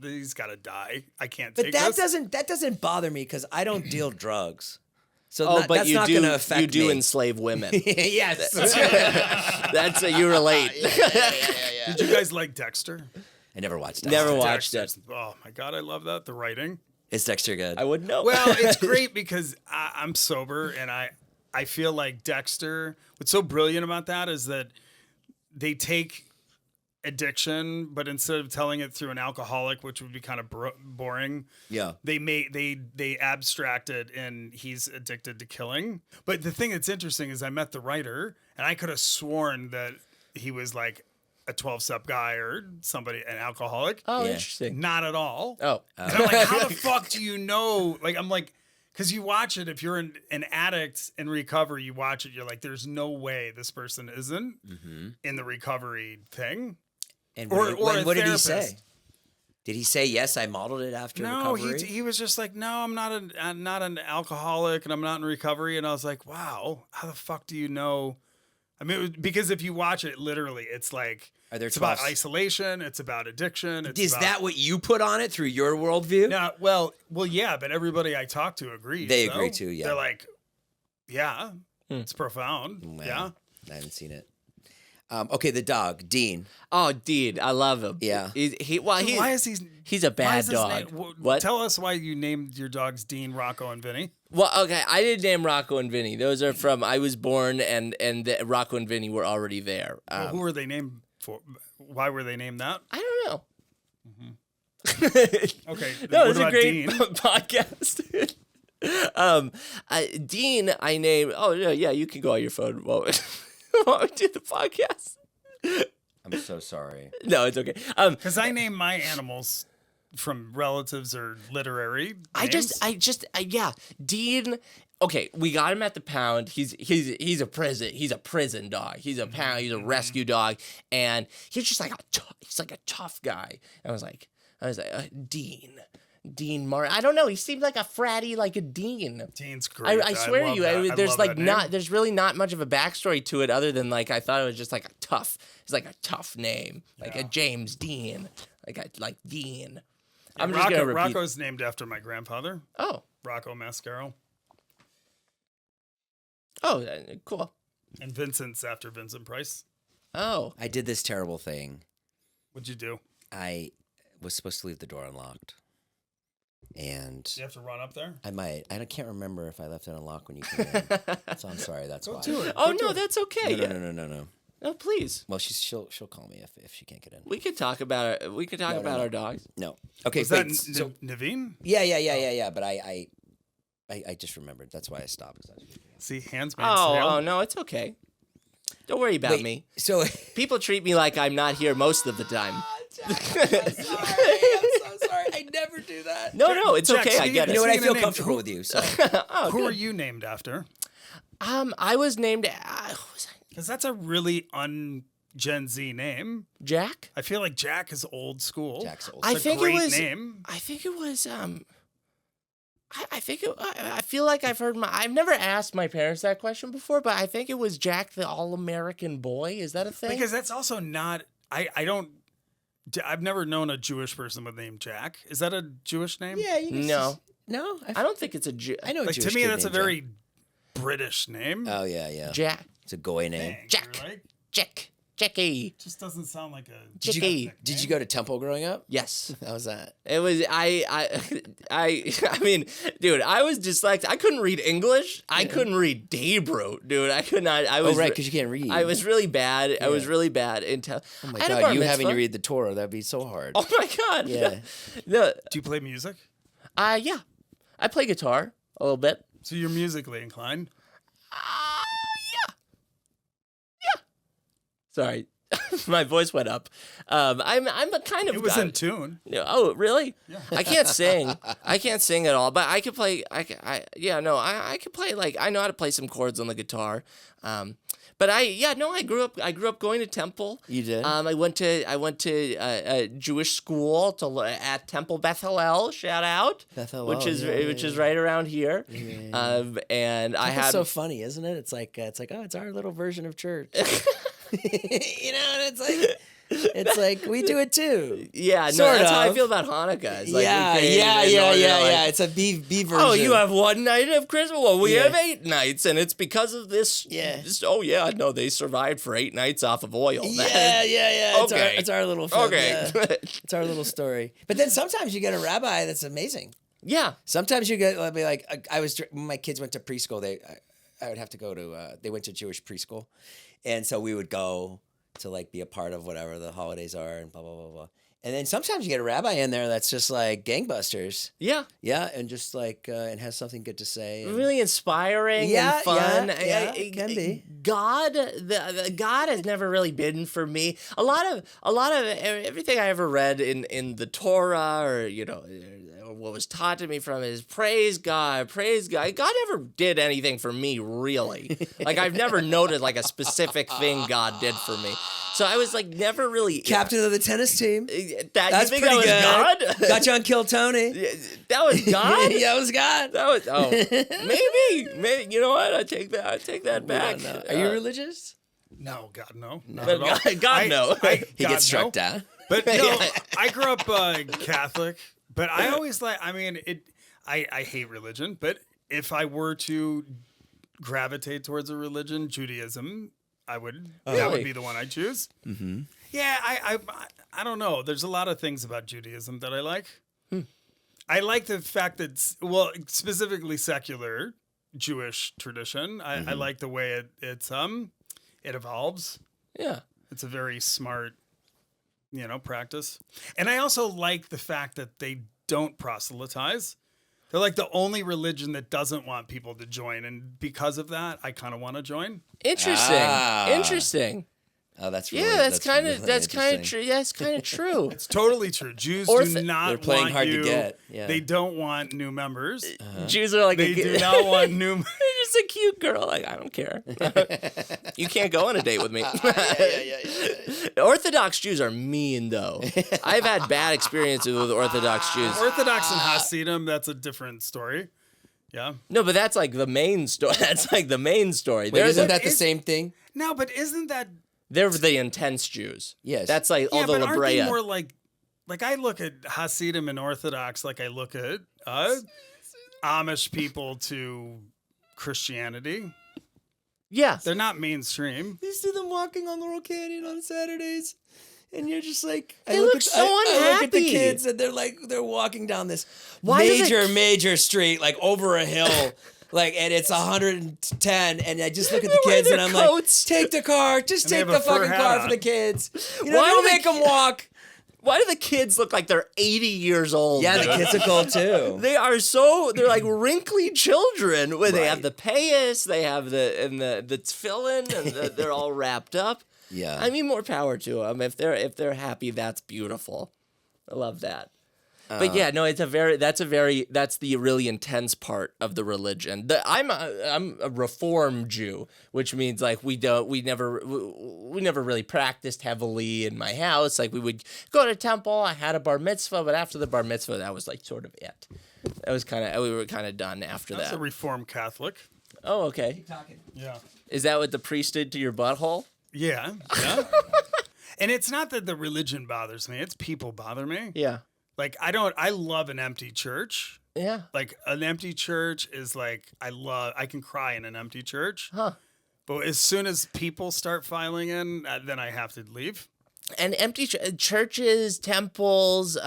he's got to die. I can't but take that this. doesn't bother me because I don't deal drugs. So Oh, but that's you not do. going to affect You do me. enslave women. Yes. That's you relate. Did you guys like Dexter? I never watched that. Never watched it. Dexter's- Oh my god, I love that. The writing. Is Dexter good? I wouldn't know. Well, it's great because I'm sober and I feel like Dexter. What's so brilliant about that is that they take addiction, but instead of telling it through an alcoholic, which would be kind of boring, Yeah. they abstract it, and he's addicted to killing. But the thing that's interesting is I met the writer, and I could have sworn that he was like a 12-step guy or somebody, an alcoholic. Oh, Yeah. interesting. Not at all. Oh. And I'm like, how the fuck do you know? Like, I'm like, because you watch it. If you're an addict in recovery, you watch it. You're like, there's no way this person isn't in the recovery thing. And or what did he therapist. say? Did he say, yes, I modeled it after recovery? No, he was just like, no, I'm not an alcoholic and I'm not in recovery. And I was like, wow, how the fuck do you know? I mean, because if you watch it, literally, it's like, it's about isolation. It's about addiction. Is that what you put on it through your worldview? No, well, yeah, but everybody I talk to agrees. They agree too, yeah. They're like, yeah, it's profound. Well, yeah. I haven't seen it. Okay, the dog, Dean. Oh, Dean, I love him. Yeah. Why is he? He's a bad dog. What? Tell us why you named your dogs Dean, Rocco, and Vinny. Well, okay, I didn't name Rocco and Vinny. Those are from I was born, and Rocco and Vinny were already there. Who were they named for? Why were they named that? I don't know. Okay, No, what it's a about great Dean? podcast. Dean, I named. Oh yeah, you can go on your phone while we do the podcast. I'm so sorry. No, it's okay. Because I name my animals from relatives or literary names. Yeah, Dean. Okay, we got him at the pound. He's a prison dog. He's a pound. He's a rescue dog, and he's just like he's like a tough guy. I was like, Dean Martin. I don't know. He seemed like a fratty, like a Dean. Dean's great. I swear to you, there's like there's really not much of a backstory to it other than like I thought it was just like it's like a tough name, like a James Dean, like Dean. I'm just gonna repeat. Rocco's named after my grandfather. Oh, Rocco Mascaro. oh, cool. And Vincent's after Vincent Price. Oh, I did this terrible thing. What'd you do? I was supposed to leave the door unlocked. And You have to run up there? I might. I can't remember if I left it unlocked when you came in. So I'm sorry. That's why. Do it. oh no, that's okay. No. No, please. Well, she'll call me if she can't get in. We could talk about it. We could talk about our dogs. No. Okay. Is that so Naveen? yeah. But I just remembered. That's why I stopped. See, hands made Oh no, it's okay. Don't worry about me. So People treat me like I'm not here most of the time. I'm so sorry. I never do that. No, it's Jack, okay. I get You it. know what? I Speaking feel of names, comfortable with you. So Who are you named after? I was named who was I? Because that's a really un-Gen Z name. Jack. I feel like Jack is old school. Jack's old. I It's a think great it was. name. I think it was. I feel like I've heard I've never asked my parents that question before, but I think it was Jack the All-American Boy. Is that a thing? Because that's also not. I've never known a Jewish person with the name Jack. Is that a Jewish name? Yeah. You can No. No. I don't think it's a I know. A Like Jewish to me, kid that's a named Jack. very British name. Oh yeah. Jack. It's a goy name. Dang, Jack. you're right? Jackie. Just doesn't sound like a Jackie. Did you go to Temple growing up? Yes. How was that? It was I mean, dude, I was dyslexic. I couldn't read English. I couldn't read Hebrew, dude. I could not. I was right, because you can't read. I was really bad. I was really bad until. Oh my I had a God! bar You having to mitzvah. read the Torah, that'd be so hard. Oh my God. Yeah. No. Do you play music? Yeah. I play guitar a little bit. So you're musically inclined. Yeah. Sorry. My voice went up. I'm a kind of. It was in tune. Oh, really? Yeah. I can't sing. I can't sing at all, but I could play. I could play like I know how to play some chords on the guitar. But I grew up going to Temple. You did? I went to a Jewish school at Temple Beth Hillel. Shout out. Beth Hillel, which is right around here. And I had so funny, isn't it? It's like oh, it's our little version of church. You know, and it's like we do it too. Yeah, no, Sort that's how I of. feel about Hanukkah. It's like Yeah. It's a B version. Oh, you have one night of Christmas? Well, we Yeah. have 8 nights, and it's because of this. Yeah. No, they survived for 8 nights off of oil. Yeah. Okay. It's our little film. Okay. Yeah. It's our little story. But then sometimes you get a rabbi that's amazing. Yeah. Sometimes you get like when my kids went to preschool. I would have to go to. They went to Jewish preschool, and so we would go to like be a part of whatever the holidays are and blah blah blah blah. And then sometimes you get a rabbi in there that's just like gangbusters. Yeah. Yeah, and just like and has something good to say. And Really inspiring Yeah, and fun. yeah, it can be. God, the God has never really been for me. A lot of everything I ever read in the Torah or what was taught to me from it is praise God, praise God. God never did anything for me, really. Like, I've never noted like a specific thing God did for me. So I was like never really Captain of the tennis team. That's pretty good. God? Got you on Kill Tony. That was God. That was God. That was maybe. You know what? I take that back. Are you religious? No, God, no. Not But at all. God, no. He gets struck no. down. But no, I grew up Catholic, but I always I hate religion, but if I were to gravitate towards a religion, Judaism, that would be the one I choose. Mm-hmm. Yeah, I don't know. There's a lot of things about Judaism that I like. I like the fact that, specifically secular Jewish tradition. I like the way it evolves. Yeah. It's a very smart, practice. And I also like the fact that they don't proselytize. They're like the only religion that doesn't want people to join. And because of that, I kind of want to join. Interesting. Oh, that's really, that's kind of interesting. true. Yeah, it's kind of true. It's totally true. Jews do not They're playing want hard you. to get. Yeah. They don't want new members. Jews are like They do not want new. They're just a cute girl. Like, I don't care. You can't go on a date with me. Yeah. Orthodox Jews are mean, though. I've had bad experiences with Orthodox Jews. Orthodox and Hasidim, that's a different story. Yeah. No, but that's like the main story. That's like the main story. Wait, isn't that the same thing? No, but isn't that? They're the intense Jews. Yes. That's like all the but La aren't they Brea. more like I look at Hasidim and Orthodox like I look at Amish people to Christianity. Yeah. They're not mainstream. You see them walking on Laurel Canyon on Saturdays, and you're just like, They look so I look at the unhappy. kids, and they're walking down this Why do they- major street, like over a hill. Like, and it's 110, and I just look at the They wear kids, their and I'm coats. like, take the car, just And they take have the a fur fucking hat car on. for the kids. You know, Why don't do make the them walk. Why do the kids look like they're 80 years old? Yeah, the kids are cool too. They're like wrinkly children. Where they have the payas, they have the tefillin, and they're all wrapped up. Yeah. I mean, more power to them. If they're happy, that's beautiful. I love that. But yeah, no, that's the really intense part of the religion. I'm a Reform Jew, which means like we never really practiced heavily in my house. Like we would go to temple. I had a bar mitzvah, but after the bar mitzvah, that was like sort of it. We were kind of done after That's that. a Reformed Catholic. Oh, okay. Yeah. Is that what the priest did to your butthole? Yeah. And it's not that the religion bothers me; it's people bother me. Yeah. Like I love an empty church. Yeah. Like an empty church is like I can cry in an empty church. Huh. But as soon as people start filing in, then I have to leave. And empty churches, temples,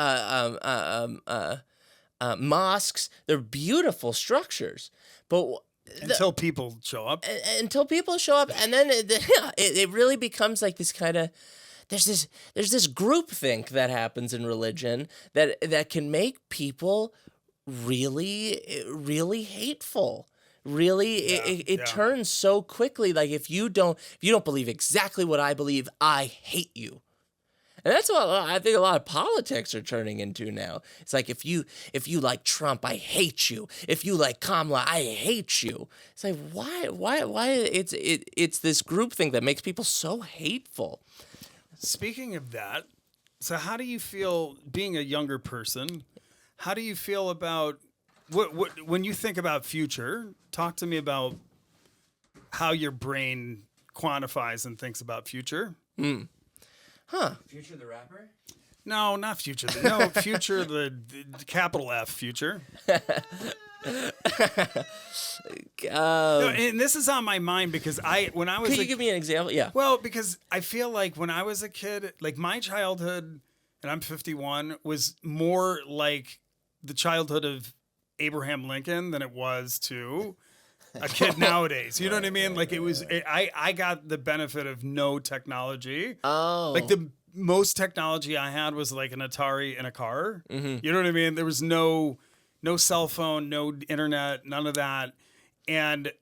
mosques, they're beautiful structures. But Until people show up. until people show up, and then it really becomes like this kind of there's this groupthink that happens in religion that can make people really hateful. Really, it turns so quickly. Like if you don't believe exactly what I believe, I hate you. And that's what I think a lot of politics are turning into now. It's like if you like Trump, I hate you. If you like Kamala, I hate you. It's like why it's this groupthink that makes people so hateful. Speaking of that, so how do you feel being a younger person? How do you feel about what when you think about future? Talk to me about how your brain quantifies and thinks about future. Future the rapper? No, not future. No, future the capital F future. No, and this is on my mind because when I was Could you give me an example? Yeah. well, because I feel like when I was a kid, like my childhood, and I'm 51, was more like the childhood of Abraham Lincoln than it was to a kid nowadays. You know what I mean? Like I got the benefit of no technology. Oh. Like the most technology I had was like an Atari in a car. Mm-hmm. You know what I mean? There was no cell phone, no internet, none of that. And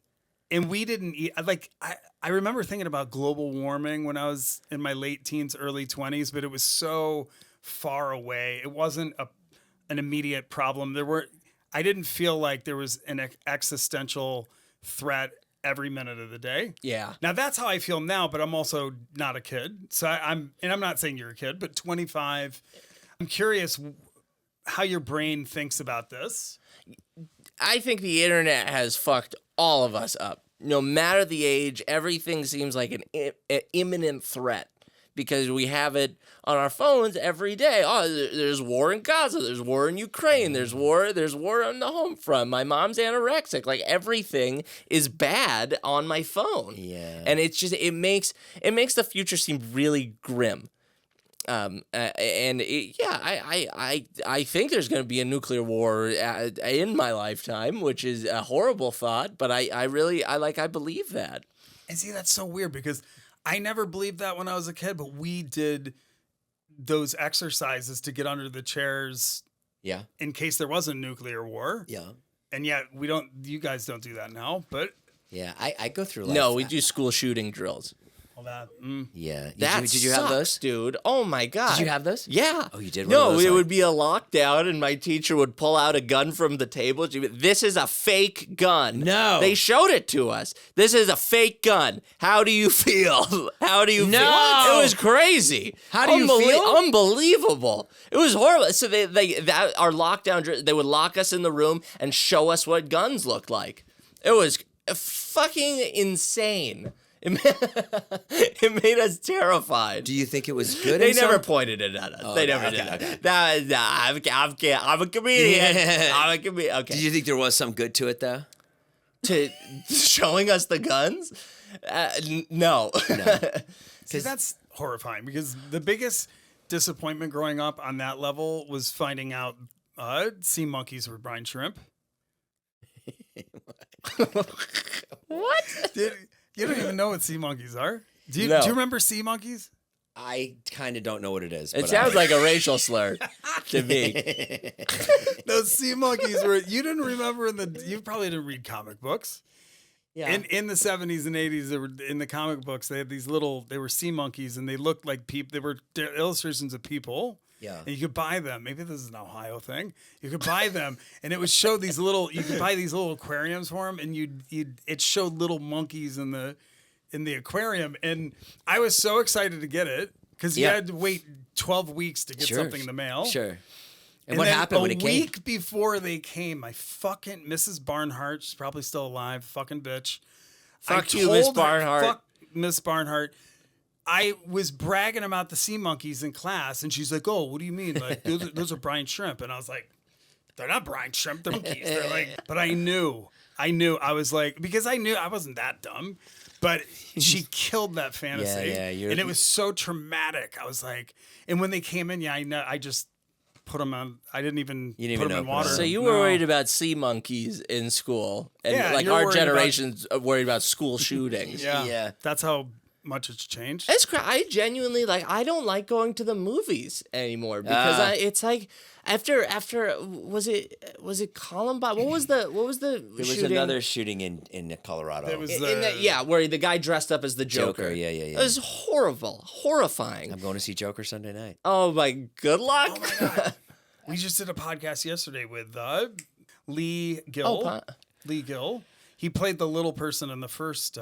we didn't eat, I remember thinking about global warming when I was in my late teens, early 20s, but it was so far away. It wasn't an immediate problem. I didn't feel like there was an existential threat every minute of the day. Yeah. Now that's how I feel now, but I'm also not a kid. So I'm not saying you're a kid, but 25. I'm curious how your brain thinks about this. I think the internet has fucked all of us up. No matter the age, everything seems like an imminent threat because we have it on our phones every day. Oh, there's war in Gaza. There's war in Ukraine. There's war on the home front. My mom's anorexic. Like everything is bad on my phone. Yeah. And it's just it makes the future seem really grim. I think there's going to be a nuclear war in my lifetime, which is a horrible thought, but I believe that. And see, that's so weird because I never believed that when I was a kid, but we did those exercises to get under the chairs. Yeah. In case there was a nuclear war. Yeah. And yet you guys don't do that now, but. Yeah. I go through life. No, we do school shooting drills. All that. Yeah. Did you have those? Dude? Oh my God. Did you have those? Yeah. Oh, you did? No, it would be a lockdown and my teacher would pull out a gun from the table. This is a fake gun. No. They showed it to us. This is a fake gun. How do you feel? How do you feel? It was crazy. How do you feel? Unbelievable. It was horrible. So our lockdown, they would lock us in the room and show us what guns looked like. It was fucking insane. It made us terrified. Do you think it was good? They never pointed it at us. Oh, they never did. Okay. I'm a comedian. I'm a comedian. Okay. Did you think there was some good to it though? To showing us the guns? No. See, that's horrifying because the biggest disappointment growing up on that level was finding out sea monkeys were brine shrimp. What? You don't even know what sea monkeys are? Do you remember sea monkeys? I kind of don't know what it is. It sounds like a racial slur to me. Those sea monkeys were. You didn't remember you probably didn't read comic books. Yeah. In the 70s and 80s, they were in the comic books. They had they were sea monkeys, and they looked like people. They were illustrations of people. Yeah. And you could buy them. Maybe this is an Ohio thing. You could buy them, and it would show these little. You could buy these little aquariums for them, and it showed little monkeys in the aquarium, and I was so excited to get it because you had to wait 12 weeks to get something in the mail. Sure. And what happened when it came? A week before they came, my fucking Mrs. Barnhart, she's probably still alive, fucking bitch. Fuck you, Miss Barnhart. Fuck Miss Barnhart. I was bragging about the sea monkeys in class, and she's like, "Oh, what do you mean? Like those are brine shrimp?" And I was like, "They're not brine shrimp. They're monkeys." They're like, but I knew. I was like, because I knew I wasn't that dumb, but she killed that fantasy, and it was so traumatic. I was like, and when they came in, I just put them on. I didn't even put them in water. So you were worried about sea monkeys in school, and like our generation's worried about school shootings. Yeah, that's how much it's changed. I genuinely I don't like going to the movies anymore because it's like after was it Columbine? What was the There was another shooting in Colorado. It was where the guy dressed up as the Joker. Yeah. It was horrifying. I'm going to see Joker Sunday night. Oh my, good luck. Oh my God. We just did a podcast yesterday with Lee Gill. Lee Gill. He played the little person in the first.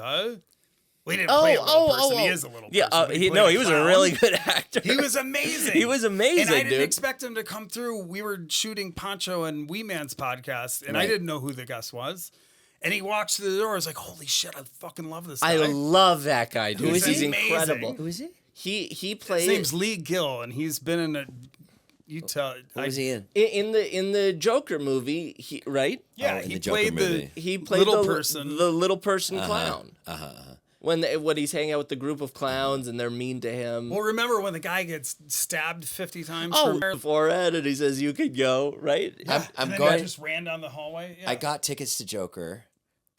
We didn't play a little person. He is a little person. Yeah, he was a really good actor. He was amazing. He was amazing, and I dude. didn't expect him to come through. We were shooting Pancho and Wee Man's podcast, and I didn't know who the guest was. And he walks through the door. I was like, holy shit, I fucking love this guy. I love that guy, dude. He's amazing. incredible. Who is he? He played. His name's Lee Gill, and he's been in a. You tell. What was he in? In the Joker movie, right? Yeah, he played the little person. The little person clown. When he's hanging out with the group of clowns and they're mean to him. Well, remember when the guy gets stabbed 50 times? For forehead, and he says, "You can go," right? I'm and going. Then just ran down the hallway. Yeah. I got tickets to Joker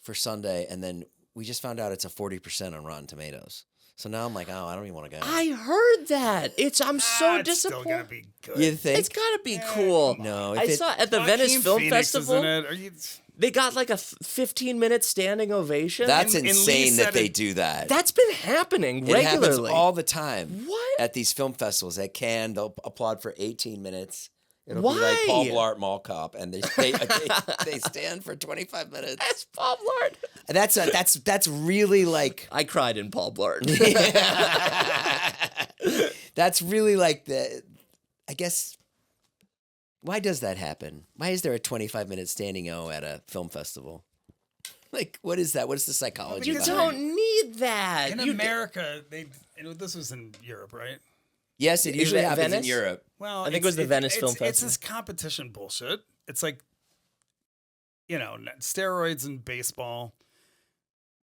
for Sunday, and then we just found out it's a 40% on Rotten Tomatoes. So now I'm like, oh, I don't even want to go. I heard that. I'm so it's disappointed. Still gonna be good. You think? It's gotta be cool. No, I saw at the Venice Film Phoenix Festival. Is in it. Are you... They got like a 15-minute standing ovation. That's And insane Lee that they said do that. That's been happening It happens regularly. all the time. What? At these film festivals at Cannes, they'll applaud for 18 minutes, It'll be like Why? Paul Blart Mall Cop, and they stand for 25 minutes. That's Paul Blart. That's really like I cried in Paul Blart. that's really like I guess. Why does that happen? Why is there a 25-minute standing O at a film festival? Like, what is that? What is the psychology? You Because behind it? don't need that. In America, this was in Europe, right? Yes, it usually it happens in Venice? Europe. Well, I think it was the Venice Film It's Festival. this competition bullshit. It's like, steroids in baseball,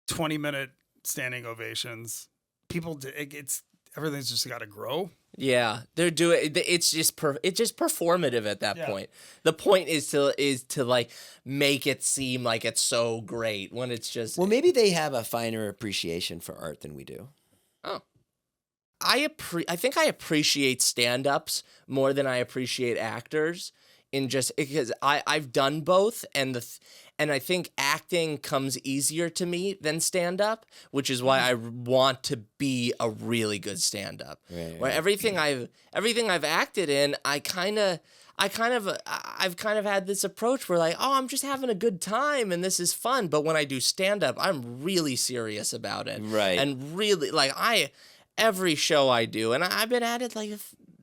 20-minute standing ovations. Everything's just got to grow. Yeah, they're doing. It's just performative at that point. The point is to like make it seem like it's so great when it's just. Well, maybe they have a finer appreciation for art than we do. Oh, I think I appreciate stand-ups more than I appreciate actors. Because I've done both, and I think acting comes easier to me than stand-up, which is why I want to be a really good stand-up. Right, Where everything I've acted in, I've kind of had this approach where like, oh, I'm just having a good time and this is fun. But when I do stand-up, I'm really serious about it, Right. And really like every show I do, and I've been at it like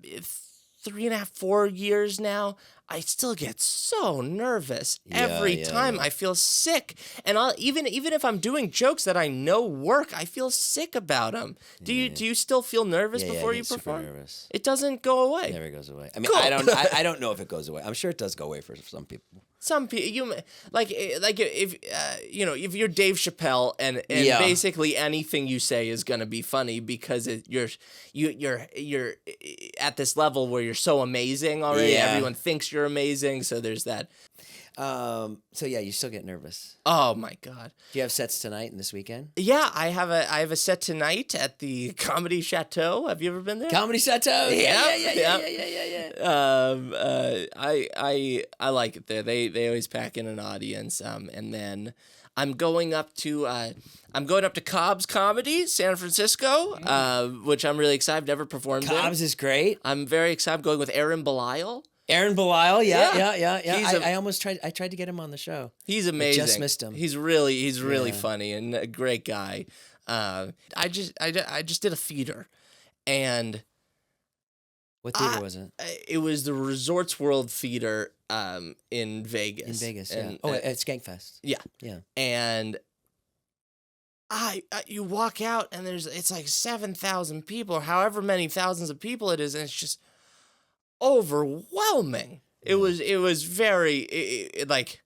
3.5, 4 years now. I still get so nervous every time. I feel sick, and even if I'm doing jokes that I know work, I feel sick about them. Do you still feel nervous before I you get super perform? nervous. It doesn't go away. Never goes away. I mean, Cool. I don't know if it goes away. I'm sure it does go away for some people. Some people, if you're Dave Chappelle and Yeah. basically anything you say is gonna be funny because you're at this level where you're so amazing already. Yeah. Everyone thinks you're amazing, so there's that. So yeah, you still get nervous. Oh my God. Do you have sets tonight and this weekend? Yeah, I have a set tonight at the Comedy Chateau. Have you ever been there? Comedy Chateau. Yeah. Yeah. I like it there. They always pack in an audience. And then I'm going up to Cobb's Comedy, San Francisco, which I'm really excited. I've never performed there. Cobb's is great. I'm very excited. I'm going with Aaron Belial. Aaron Belial, yeah. He's I tried to get him on the show. He's amazing. just missed him. He's really funny and a great guy. I just did a theater, and What theater was it? it was the Resorts World Theater in Vegas. In Vegas, yeah. And, At Skankfest. yeah. Yeah. And you walk out and it's like 7,000 people or however many thousands of people it is, and it's just overwhelming. It was very like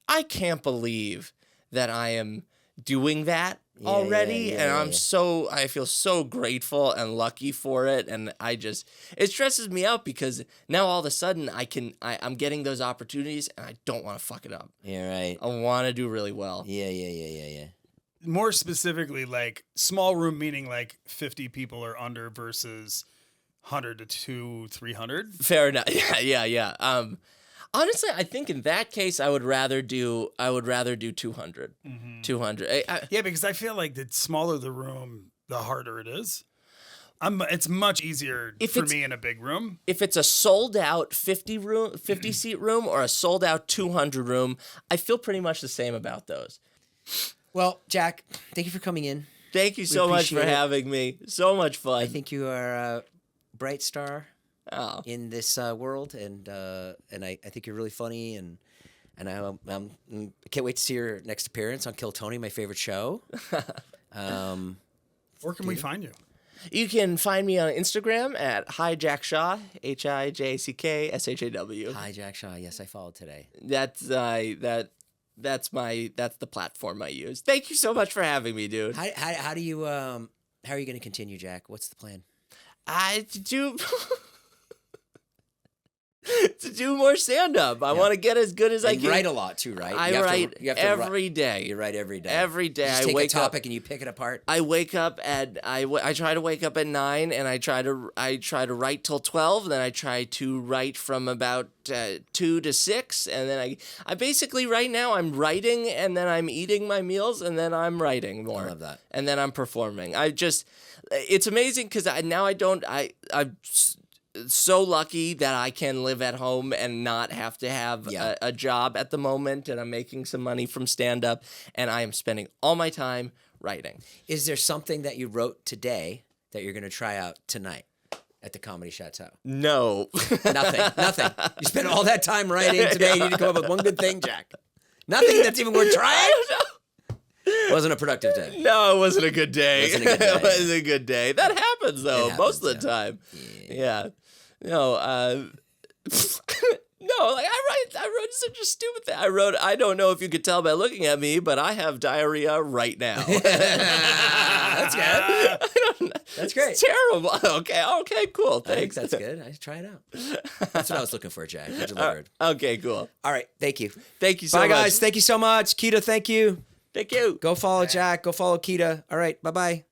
I can't believe that I am doing that already, and I feel so grateful and lucky for it, and it stresses me out because now all of a sudden I'm getting those opportunities and I don't want to fuck it up. Yeah, right. I want to do really well. Yeah. More specifically, like small room, meaning like 50 people or under versus 100 to 300. Fair enough. Yeah. Honestly, I think in that case, I would rather do 200. 200. Yeah, because I feel like the smaller the room, the harder it is. It's much easier for me in a big room. If it's a sold out 50 seat room or a sold out 200 room, I feel pretty much the same about those. Well, Jack, thank you for coming in. Thank you so much for appreciate it. having me. So much fun. I think you are a bright star in this world, and I think you're really funny, and I can't wait to see your next appearance on Kill Tony, my favorite show. Where can we find you? You can find me on Instagram at HiJackShaw, HiJackShaw. Hi, Jack Shaw. Yes, I followed today. That's the platform I use. Thank you so much for having me, dude. How are you going to continue, Jack? What's the plan? To do more stand-up. I want to get as good as I And can. write a lot too, right? I write every day. You write every day. Every day. You just take a topic and you pick it apart. I wake up at I try to wake up at 9, and I try to write till 12. Then I try to write from about 2 to 6, and then I basically right now I'm writing, and then I'm eating my meals, and then I'm writing more. I love that. And then I'm performing. It's amazing because so lucky that I can live at home and not have to have a job at the moment, and I'm making some money from stand-up, and I am spending all my time writing. Is there something that you wrote today that you're going to try out tonight at the Comedy Chateau? No. Nothing. You spent all that time writing today. You need to come up with one good thing, Jack. Nothing that's even worth trying? I don't know. Wasn't a productive day. No, it wasn't a good day. Wasn't a good day. It wasn't a good day. That happens, though, It most of happens, the time. Yeah. No, no, like I wrote such a stupid thing. I don't know if you could tell by looking at me, but I have diarrhea right now. That's good. That's great. It's terrible. Okay, cool. I think Thanks. that's good. I try it out. That's what I was looking for, Jack. You delivered. Okay, cool. All right. Thank you. Thank you so Bye, much. guys. Thank you so much. Keita, thank you. Thank you. Go follow Jack. Go follow Keita. All right. Bye-bye.